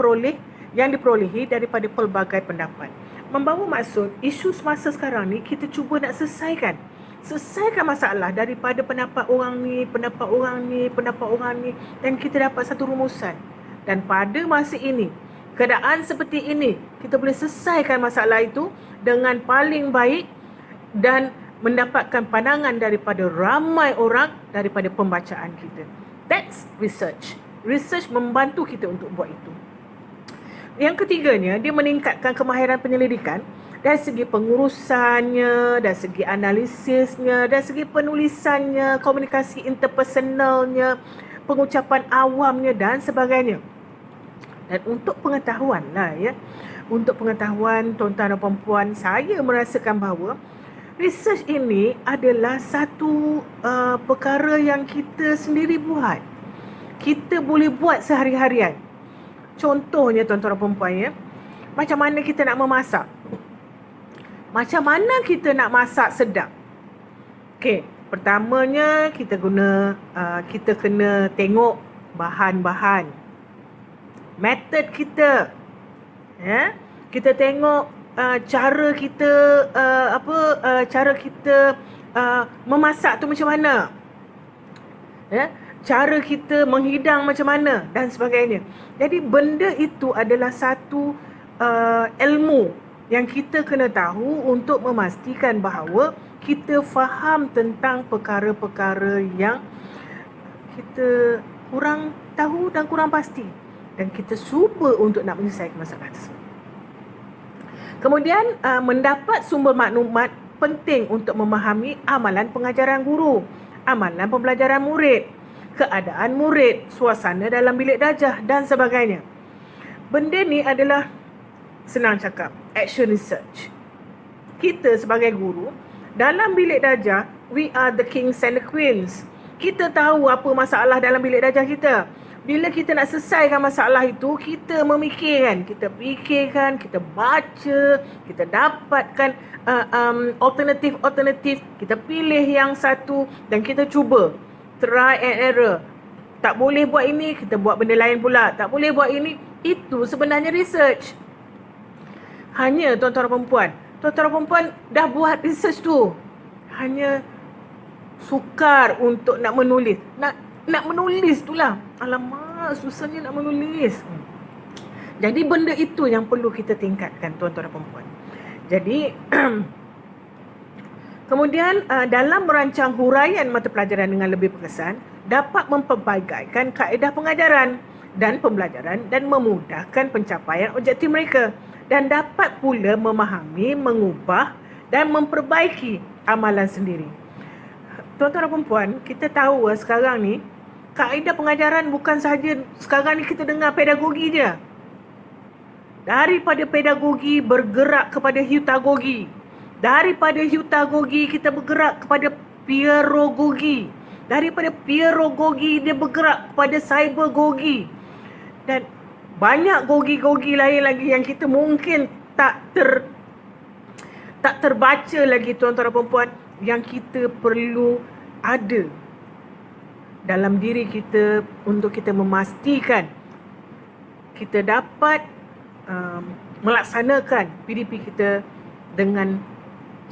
yang diperolehi daripada pelbagai pendapat. Membawa maksud, isu semasa sekarang ni kita cuba nak selesaikan masalah daripada pendapat orang ni, dan kita dapat satu rumusan. Dan pada masa ini, keadaan seperti ini, kita boleh selesaikan masalah itu dengan paling baik dan mendapatkan pandangan daripada ramai orang daripada pembacaan kita. That's research. Research membantu kita untuk buat itu. Yang ketiganya, dia meningkatkan kemahiran penyelidikan dari segi pengurusannya, dari segi analisisnya, dari segi penulisannya, komunikasi interpersonalnya, pengucapan awamnya dan sebagainya. Dan untuk pengetahuan lah ya, untuk pengetahuan tuan-tuan dan puan, saya merasakan bahawa research ini adalah satu perkara yang kita sendiri buat. Kita boleh buat sehari-harian. Contohnya tuan-tuan dan puan ya, macam mana kita nak memasak? Macam mana kita nak masak sedap? Okey, pertamanya kita kena tengok bahan-bahan. method kita. Ya, kita tengok cara kita cara kita memasak tu macam mana. Ya, cara kita menghidang macam mana dan sebagainya. Jadi benda itu adalah satu ilmu yang kita kena tahu untuk memastikan bahawa kita faham tentang perkara-perkara yang kita kurang tahu dan kurang pasti, dan kita cuba untuk nak menyelesaikan masalah tersebut. Kemudian mendapat sumber maklumat penting untuk memahami amalan pengajaran guru, amalan pembelajaran murid, keadaan murid, suasana dalam bilik darjah dan sebagainya. Benda ni adalah, senang cakap, action research. Kita sebagai guru dalam bilik darjah, we are the kings and the queens. Kita tahu apa masalah dalam bilik darjah kita. Bila kita nak selesaikan masalah itu, kita memikirkan, kita fikirkan, kita baca, kita dapatkan alternatif, kita pilih yang satu dan kita cuba. Try and error. Tak boleh buat ini, kita buat benda lain pula. Tak boleh buat ini, itu sebenarnya research. Hanya tuan-tuan dan perempuan dah buat research tu. Hanya sukar untuk nak menulis. Nak menulis tu lah. Alamak, susahnya nak menulis. Jadi benda itu yang perlu kita tingkatkan, tuan-tuan dan perempuan. Jadi kemudian dalam merancang huraian mata pelajaran dengan lebih berkesan, dapat memperbagaikan kaedah pengajaran dan pembelajaran dan memudahkan pencapaian objektif mereka, dan dapat pula memahami, mengubah dan memperbaiki amalan sendiri. Tuan-tuan dan perempuan, kita tahu sekarang ni kaedah pengajaran bukan sahaja sekarang ni kita dengar pedagogi je. Daripada pedagogi bergerak kepada hutagogi. Daripada hutagogi kita bergerak kepada pedagogi. Daripada pedagogi dia bergerak kepada cybergogi. Dan banyak gogi-gogi lain lagi yang kita mungkin tak terbaca lagi, tuan-tuan dan perempuan, yang kita perlu ada dalam diri kita untuk kita memastikan kita dapat melaksanakan PDP kita dengan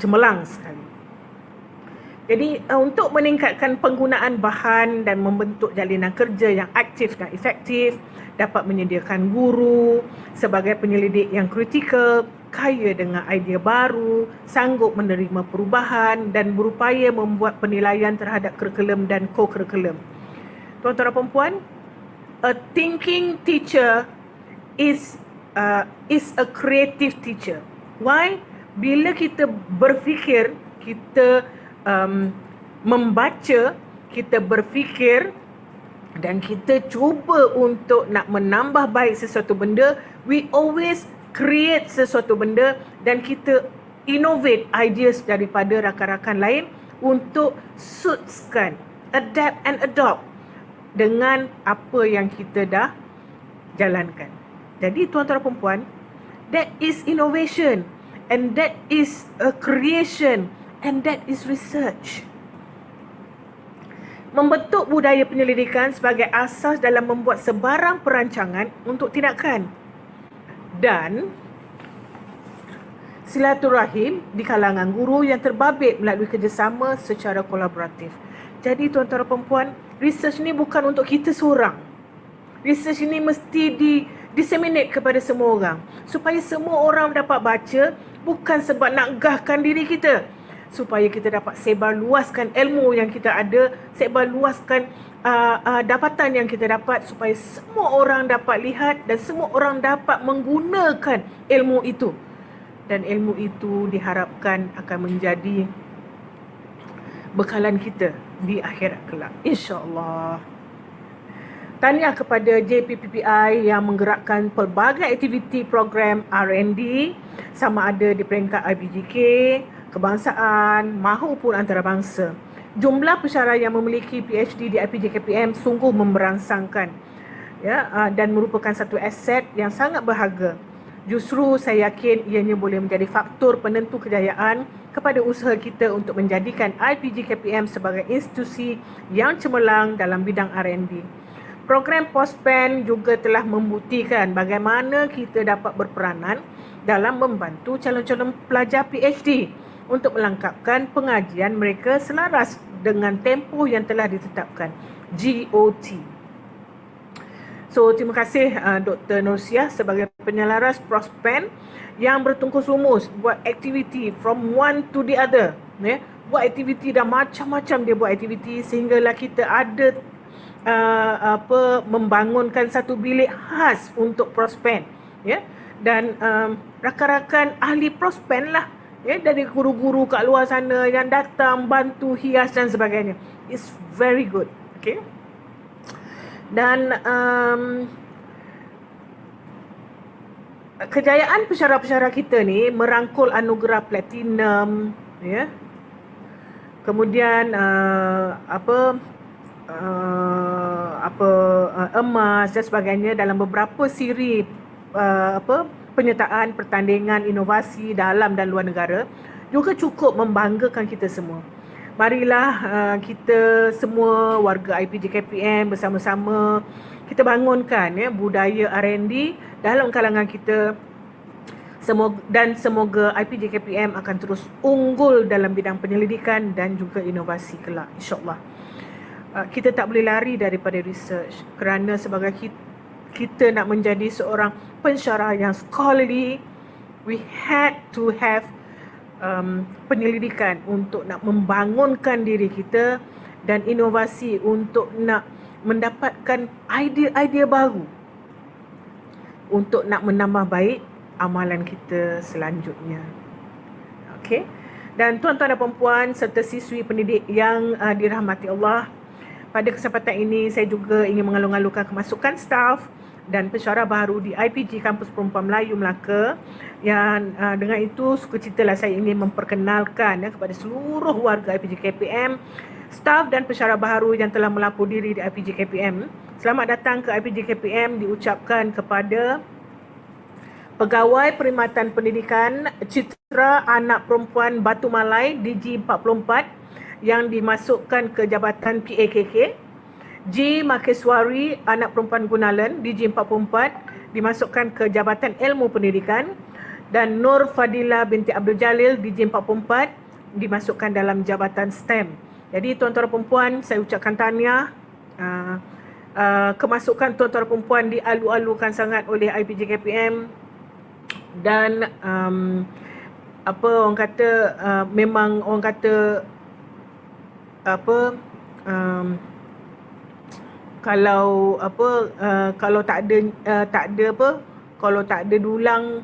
cemerlang sekali. Jadi untuk meningkatkan penggunaan bahan dan membentuk jalinan kerja yang aktif dan efektif, dapat menyediakan guru sebagai penyelidik yang kritikal, kaya dengan idea baru, sanggup menerima perubahan dan berupaya membuat penilaian terhadap kurikulum dan co-kurikulum. Tuan-tuan dan perempuan, a thinking teacher is a creative teacher. Why? Bila kita berfikir, kita membaca, kita berfikir dan kita cuba untuk nak menambah baik sesuatu benda, we always create sesuatu benda dan kita innovate ideas daripada rakan-rakan lain untuk suitskan, adapt and adopt dengan apa yang kita dah jalankan. Jadi tuan-tuan dan perempuan, that is innovation and that is a creation and that is research. Membentuk budaya penyelidikan sebagai asas dalam membuat sebarang perancangan untuk tindakan dan silaturahim di kalangan guru yang terbabit melalui kerjasama secara kolaboratif. Jadi tuan-tuan dan perempuan, research ni bukan untuk kita seorang. Research ini mesti disseminate kepada semua orang supaya semua orang dapat baca, bukan sebab nak gahkan diri kita, supaya kita dapat sebarluaskan ilmu yang kita ada, sebarluaskan dapatan yang kita dapat, supaya semua orang dapat lihat dan semua orang dapat menggunakan ilmu itu. Dan ilmu itu diharapkan akan menjadi bekalan kita di akhirat kelak, insya-Allah. Tahniah kepada JPPPI yang menggerakkan pelbagai aktiviti program R&D, sama ada di peringkat IPGK, kebangsaan maupun antarabangsa. Jumlah pensyarah yang memiliki PhD di IPJKPM sungguh memberangsangkan, ya, dan merupakan satu aset yang sangat berharga. Justru saya yakin ianya boleh menjadi faktor penentu kejayaan kepada usaha kita untuk menjadikan IPJKPM sebagai institusi yang cemerlang dalam bidang R&D. Program POSPEN juga telah membuktikan bagaimana kita dapat berperanan dalam membantu calon-calon pelajar PhD untuk melengkapkan pengajian mereka selaras dengan tempoh yang telah ditetapkan, GOT. So, terima kasih Dr. Nursiah sebagai penyelaras POSPEN yang bertungkus lumus buat aktiviti from one to the other. Buat aktiviti dan macam-macam dia buat aktiviti sehinggalah kita ada membangunkan satu bilik khas untuk POSPEN, dan rakan-rakan ahli POSPEN lah, dari guru-guru kat luar sana yang datang bantu hias dan sebagainya. It's very good. Okay. Dan kejayaan pensyarah-pensyarah kita ni merangkul anugerah platinum, kemudian emas dan sebagainya dalam beberapa siri penyertaan pertandingan inovasi dalam dan luar negara, juga cukup membanggakan kita semua. Marilah kita semua warga IPG KPM bersama-sama kita bangunkan budaya R&D dalam kalangan kita, dan semoga IPG KPM akan terus unggul dalam bidang penyelidikan dan juga inovasi kelak, insyaAllah. Kita tak boleh lari daripada research kerana sebagai kita nak menjadi seorang pensyarah yang scholarly, we had to have penyelidikan untuk nak membangunkan diri kita dan inovasi untuk nak mendapatkan idea-idea baru untuk nak menambah baik amalan kita selanjutnya. Okey. Dan tuan-tuan dan puan-puan serta siswi pendidik yang dirahmati Allah, pada kesempatan ini saya juga ingin mengalu-alukan kemasukan staf dan pensyarah baru di IPG Kampus Perempuan Melayu Melaka, yang dengan itu sukacitalah saya ingin memperkenalkan kepada seluruh warga IPG KPM, staf dan pensyarah baru yang telah melapor diri di IPG KPM. Selamat datang ke IPG KPM diucapkan kepada Pegawai Perkhidmatan Pendidikan Citra Anak Perempuan Batu Malai DG44 yang dimasukkan ke Jabatan PAKK, G. Makeswari Anak Perempuan Gunalan DG44 dimasukkan ke Jabatan Ilmu Pendidikan, dan Nur Fadila binti Abdul Jalil DG44 dimasukkan dalam Jabatan STEM. Jadi tuan-tuan dan puan-puan, saya ucapkan tahniah. Kemasukan tuan-tuan dan puan-puan dialu-alukan sangat oleh IPG KPM, dan orang kata memang orang kata kalau tak ada dulang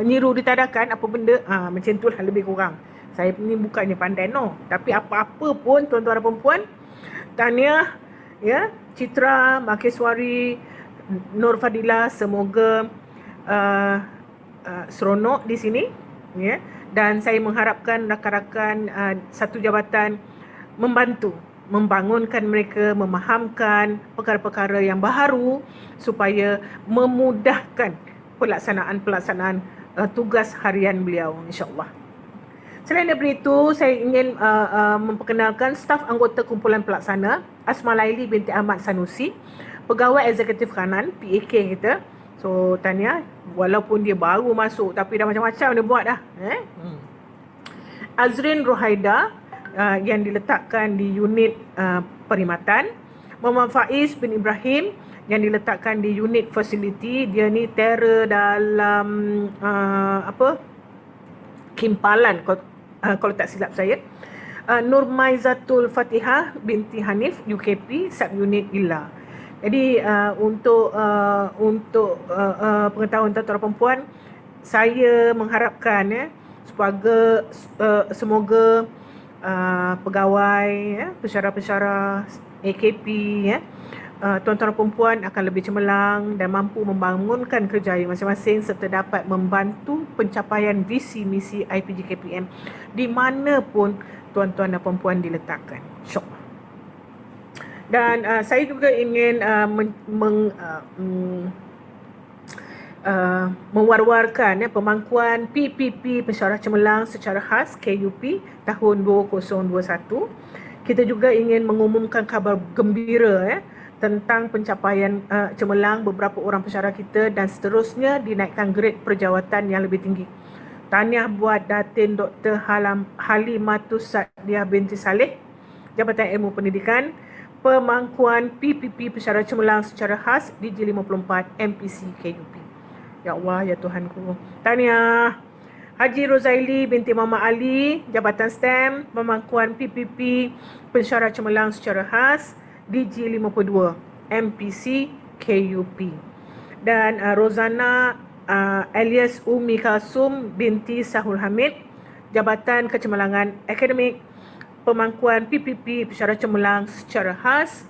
nyiru ditadakan apa benda, macam tu lah lebih kurang. Saya ni bukannya pandai tapi apa-apa pun tuan-tuan dan puan-puan, tahniah Citra, Makeswari, Nur Fadila, semoga seronok di sini, dan saya mengharapkan rakan-rakan satu jabatan membantu membangunkan mereka, memahamkan perkara-perkara yang baharu supaya memudahkan pelaksanaan tugas harian beliau, insya-Allah. Selain daripada itu, saya ingin memperkenalkan staf anggota kumpulan pelaksana Asma Laili binti Ahmad Sanusi, pegawai eksekutif kanan PAK kita. So tahniah, walaupun dia baru masuk tapi dah macam-macam dia buat dah. Azrin Rohaida yang diletakkan di unit perkhidmatan. Muhammad Faiz bin Ibrahim yang diletakkan di unit facility. Dia ni terror dalam Kimpalan kalau tak silap saya. Nur Maizatul Fatihah binti Hanif UKP subunit Ila. Jadi untuk pengetahuan tuan-tuan perempuan, saya mengharapkan semoga pegawai, pensyarah-pensyarah AKP, tuan-tuan perempuan akan lebih cemerlang dan mampu membangunkan kerjaya masing-masing serta dapat membantu pencapaian visi misi IPG KPM di mana pun tuan-tuan dan perempuan diletakkan, insya-Allah. Dan saya juga ingin mewar-warkan pemangkuan PPP Pensyarah Cemerlang secara khas KUP tahun 2021. Kita juga ingin mengumumkan kabar gembira tentang pencapaian cemerlang beberapa orang pensyarah kita dan seterusnya dinaikkan grade perjawatan yang lebih tinggi. Tahniah buat Datin Dr. Halimatus Sa'diah binti Saleh, Jabatan Ilmu Pendidikan, pemangkuan PPP pensyarah cemerlang secara khas DG54 MPC KUP. Ya Allah, ya Tuhanku. Tahniah. Haji Rozaili binti Mama Ali, Jabatan STEM, pemangkuan PPP pensyarah cemerlang secara khas DG52 MPC KUP. Dan Rozana alias Umi Kalsum binti Sahul Hamid, Jabatan Kecemerlangan Akademik, pemangkuan PPP pensyarah cemerlang secara khas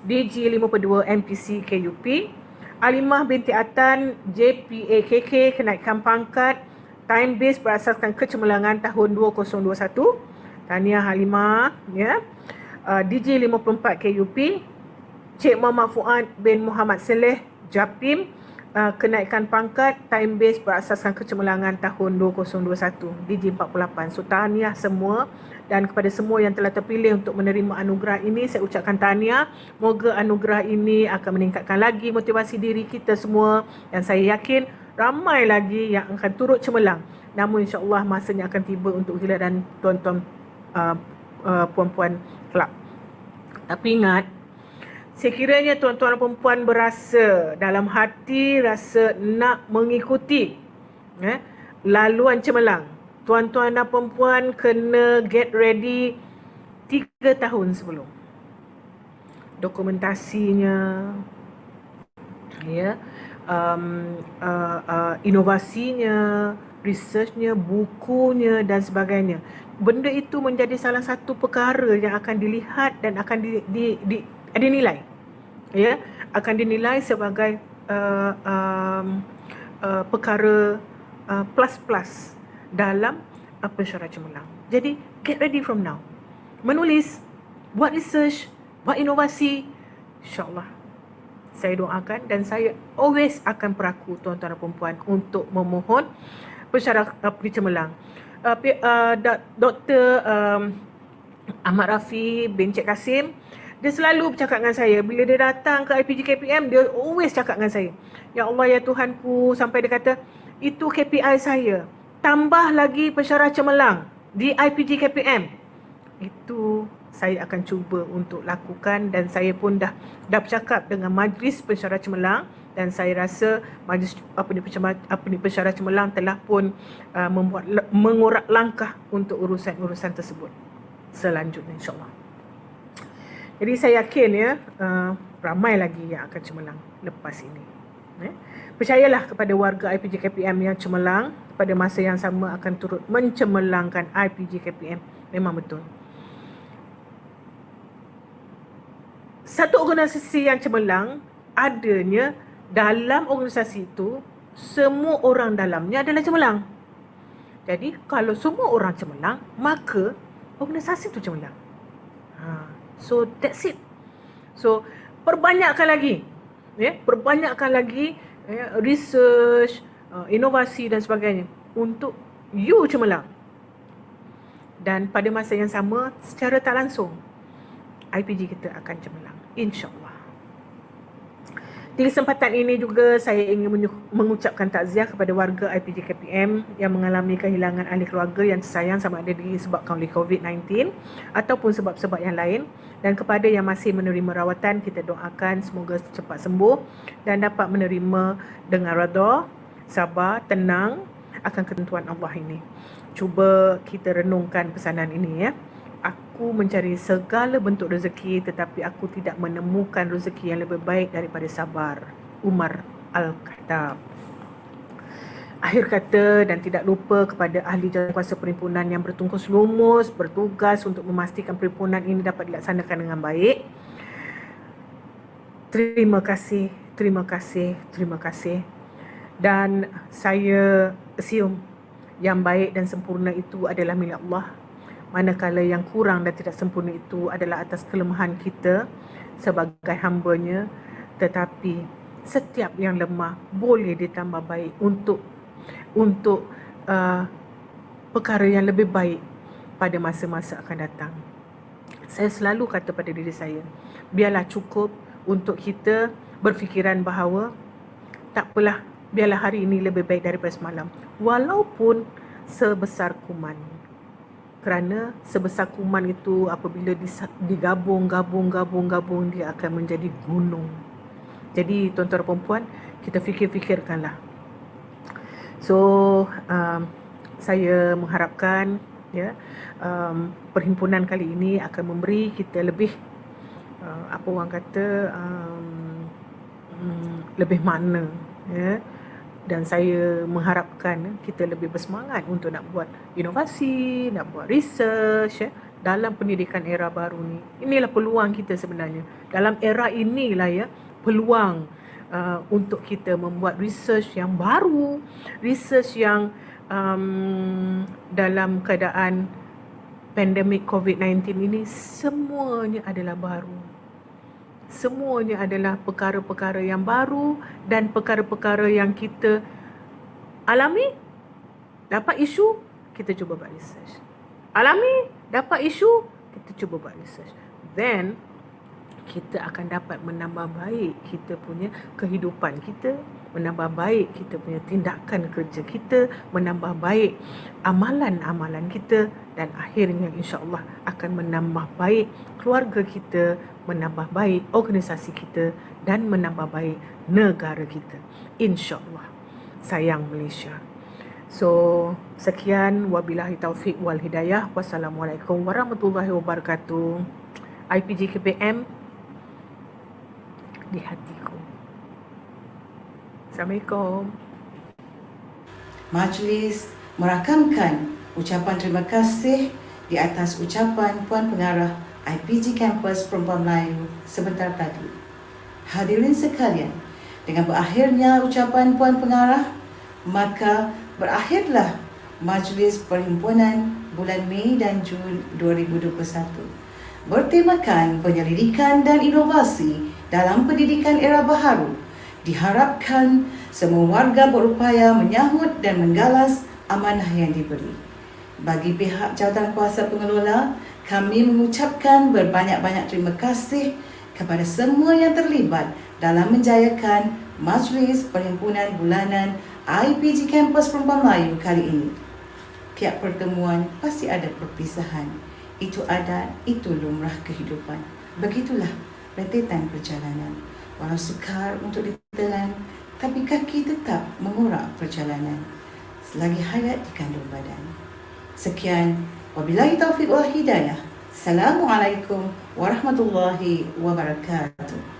DG52 MPC KUP. Alimah binti Atan JPAKK, kenaikan pangkat time base berasaskan kecemerlangan tahun 2021. Tahniah Halimah, ya. DG54 KUP. Cik Muhammad Fuad bin Muhammad Saleh Japim, kenaikan pangkat time base berasaskan kecemerlangan tahun 2021 DG48. So tahniah semua, dan kepada semua yang telah terpilih untuk menerima anugerah ini, saya ucapkan tahniah. Moga anugerah ini akan meningkatkan lagi motivasi diri kita semua, dan saya yakin ramai lagi yang akan turut cemerlang. Namun insya-Allah masanya akan tiba untuk giliran tuan-tuan puan-puan kelab. Tapi ingat, sekiranya tuan-tuan dan puan berasa dalam hati rasa nak mengikuti laluan cemerlang, tuan-tuan dan puan kena get ready 3 tahun sebelum. Dokumentasinya, ya, inovasinya, researchnya, bukunya dan sebagainya. Benda itu menjadi salah satu perkara yang akan dilihat dan akan dinilai, ya, akan dinilai sebagai perkara plus dalam pensyarah cemerlang. Jadi get ready from now. Menulis, buat research, buat inovasi, insya-Allah. Saya doakan dan saya always akan peraku tuan-tuan dan puan untuk memohon pensyarah pergi cemerlang. Dr. Ahmad Rafi bin Cik Kasim, dia selalu bercakap dengan saya. Bila dia datang ke IPG KPM, dia always cakap dengan saya, ya Allah, ya Tuhanku, sampai dia kata, itu KPI saya, tambah lagi pensyarah cemerlang di IPG KPM. Itu saya akan cuba untuk lakukan, dan saya pun dah bercakap dengan majlis pensyarah cemerlang, dan saya rasa majlis pensyarah cemerlang telah pun mengorak langkah untuk urusan-urusan tersebut selanjutnya, insya-Allah. Jadi saya yakin, ya, ramai lagi yang akan cemerlang lepas ini. Percayalah kepada warga IPG KPM yang cemerlang, pada masa yang sama akan turut mencemerlangkan IPG KPM. Memang betul. Satu organisasi yang cemerlang, adanya dalam organisasi itu semua orang dalamnya adalah cemerlang. Jadi kalau semua orang cemerlang, maka organisasi itu cemerlang. So that's it. So perbanyakkan lagi, ya, perbanyakkan lagi, ya, research, inovasi dan sebagainya untuk you cemerlang. Dan pada masa yang sama, secara tak langsung, IPG kita akan cemerlang, insya-Allah. Di kesempatan ini juga saya ingin mengucapkan takziah kepada warga IPG KPM yang mengalami kehilangan ahli keluarga yang tersayang, sama ada disebabkan oleh COVID-19 ataupun sebab-sebab yang lain. Dan kepada yang masih menerima rawatan, kita doakan semoga cepat sembuh dan dapat menerima dengan redha, sabar, tenang akan ketentuan Allah ini. Cuba kita renungkan pesanan ini, ya. Aku mencari segala bentuk rezeki, tetapi aku tidak menemukan rezeki yang lebih baik daripada sabar. Umar Al-Khattab. Akhir kata, dan tidak lupa kepada ahli jawatankuasa perhimpunan yang bertungkus lumus bertugas untuk memastikan perhimpunan ini dapat dilaksanakan dengan baik. Terima kasih, terima kasih, terima kasih. Dan saya assume yang baik dan sempurna itu adalah milik Allah, manakala yang kurang dan tidak sempurna itu adalah atas kelemahan kita sebagai hamba-Nya. Tetapi setiap yang lemah boleh ditambah baik untuk perkara yang lebih baik pada masa-masa akan datang. Saya selalu kata pada diri saya, biarlah cukup untuk kita berfikiran bahawa tak apalah, biarlah hari ini lebih baik daripada semalam. Walaupun sebesar kuman. Kerana sebesar kuman itu apabila digabung, dia akan menjadi gunung. Jadi tuan-tuan dan puan, kita fikirkanlah. So, saya mengharapkan perhimpunan kali ini akan memberi kita lebih apa orang kata lebih makna, dan saya mengharapkan kita lebih bersemangat untuk nak buat inovasi, nak buat research dalam pendidikan era baru ni. Inilah peluang kita sebenarnya. Dalam era inilah peluang untuk kita membuat research yang baru, research yang dalam keadaan pandemik COVID-19 ini semuanya adalah baru. Semuanya adalah perkara-perkara yang baru dan perkara-perkara yang kita alami, dapat isu, kita cuba buat research. Alami, dapat isu, kita cuba buat research. Then, kita akan dapat menambah baik kita punya kehidupan kita, menambah baik kita punya tindakan kerja kita, menambah baik amalan-amalan kita, dan akhirnya insya-Allah akan menambah baik keluarga kita, menambah baik organisasi kita, dan menambah baik negara kita. InsyaAllah. Sayang Malaysia. So, sekian. Wabillahi taufiq wal hidayah. Wassalamualaikum warahmatullahi wabarakatuh. IPG KPM di hatiku. Assalamualaikum. Majlis merakamkan ucapan terima kasih di atas ucapan Puan Pengarah IPG Kampus Perempuan Melayu sebentar tadi. Hadirin sekalian, dengan berakhirnya ucapan Puan Pengarah, maka berakhirlah Majlis Perhimpunan bulan Mei dan Jun 2021 bertemakan penyelidikan dan inovasi dalam pendidikan era baharu. Diharapkan semua warga berupaya menyahut dan menggalas amanah yang diberi. Bagi pihak jawatankuasa pengelola, kami mengucapkan berbanyak-banyak terima kasih kepada semua yang terlibat dalam menjayakan Majlis Perhimpunan Bulanan IPG Kampus Perempuan Melayu kali ini. Tiap pertemuan pasti ada perpisahan. Itu adat, itu lumrah kehidupan. Begitulah rentetan perjalanan. Walau sukar untuk ditelan, tapi kaki tetap mengorak perjalanan selagi hayat dikandung badan. Sekian, wabillahi taufiq wal hidayah. Assalamualaikum warahmatullahi wabarakatuh.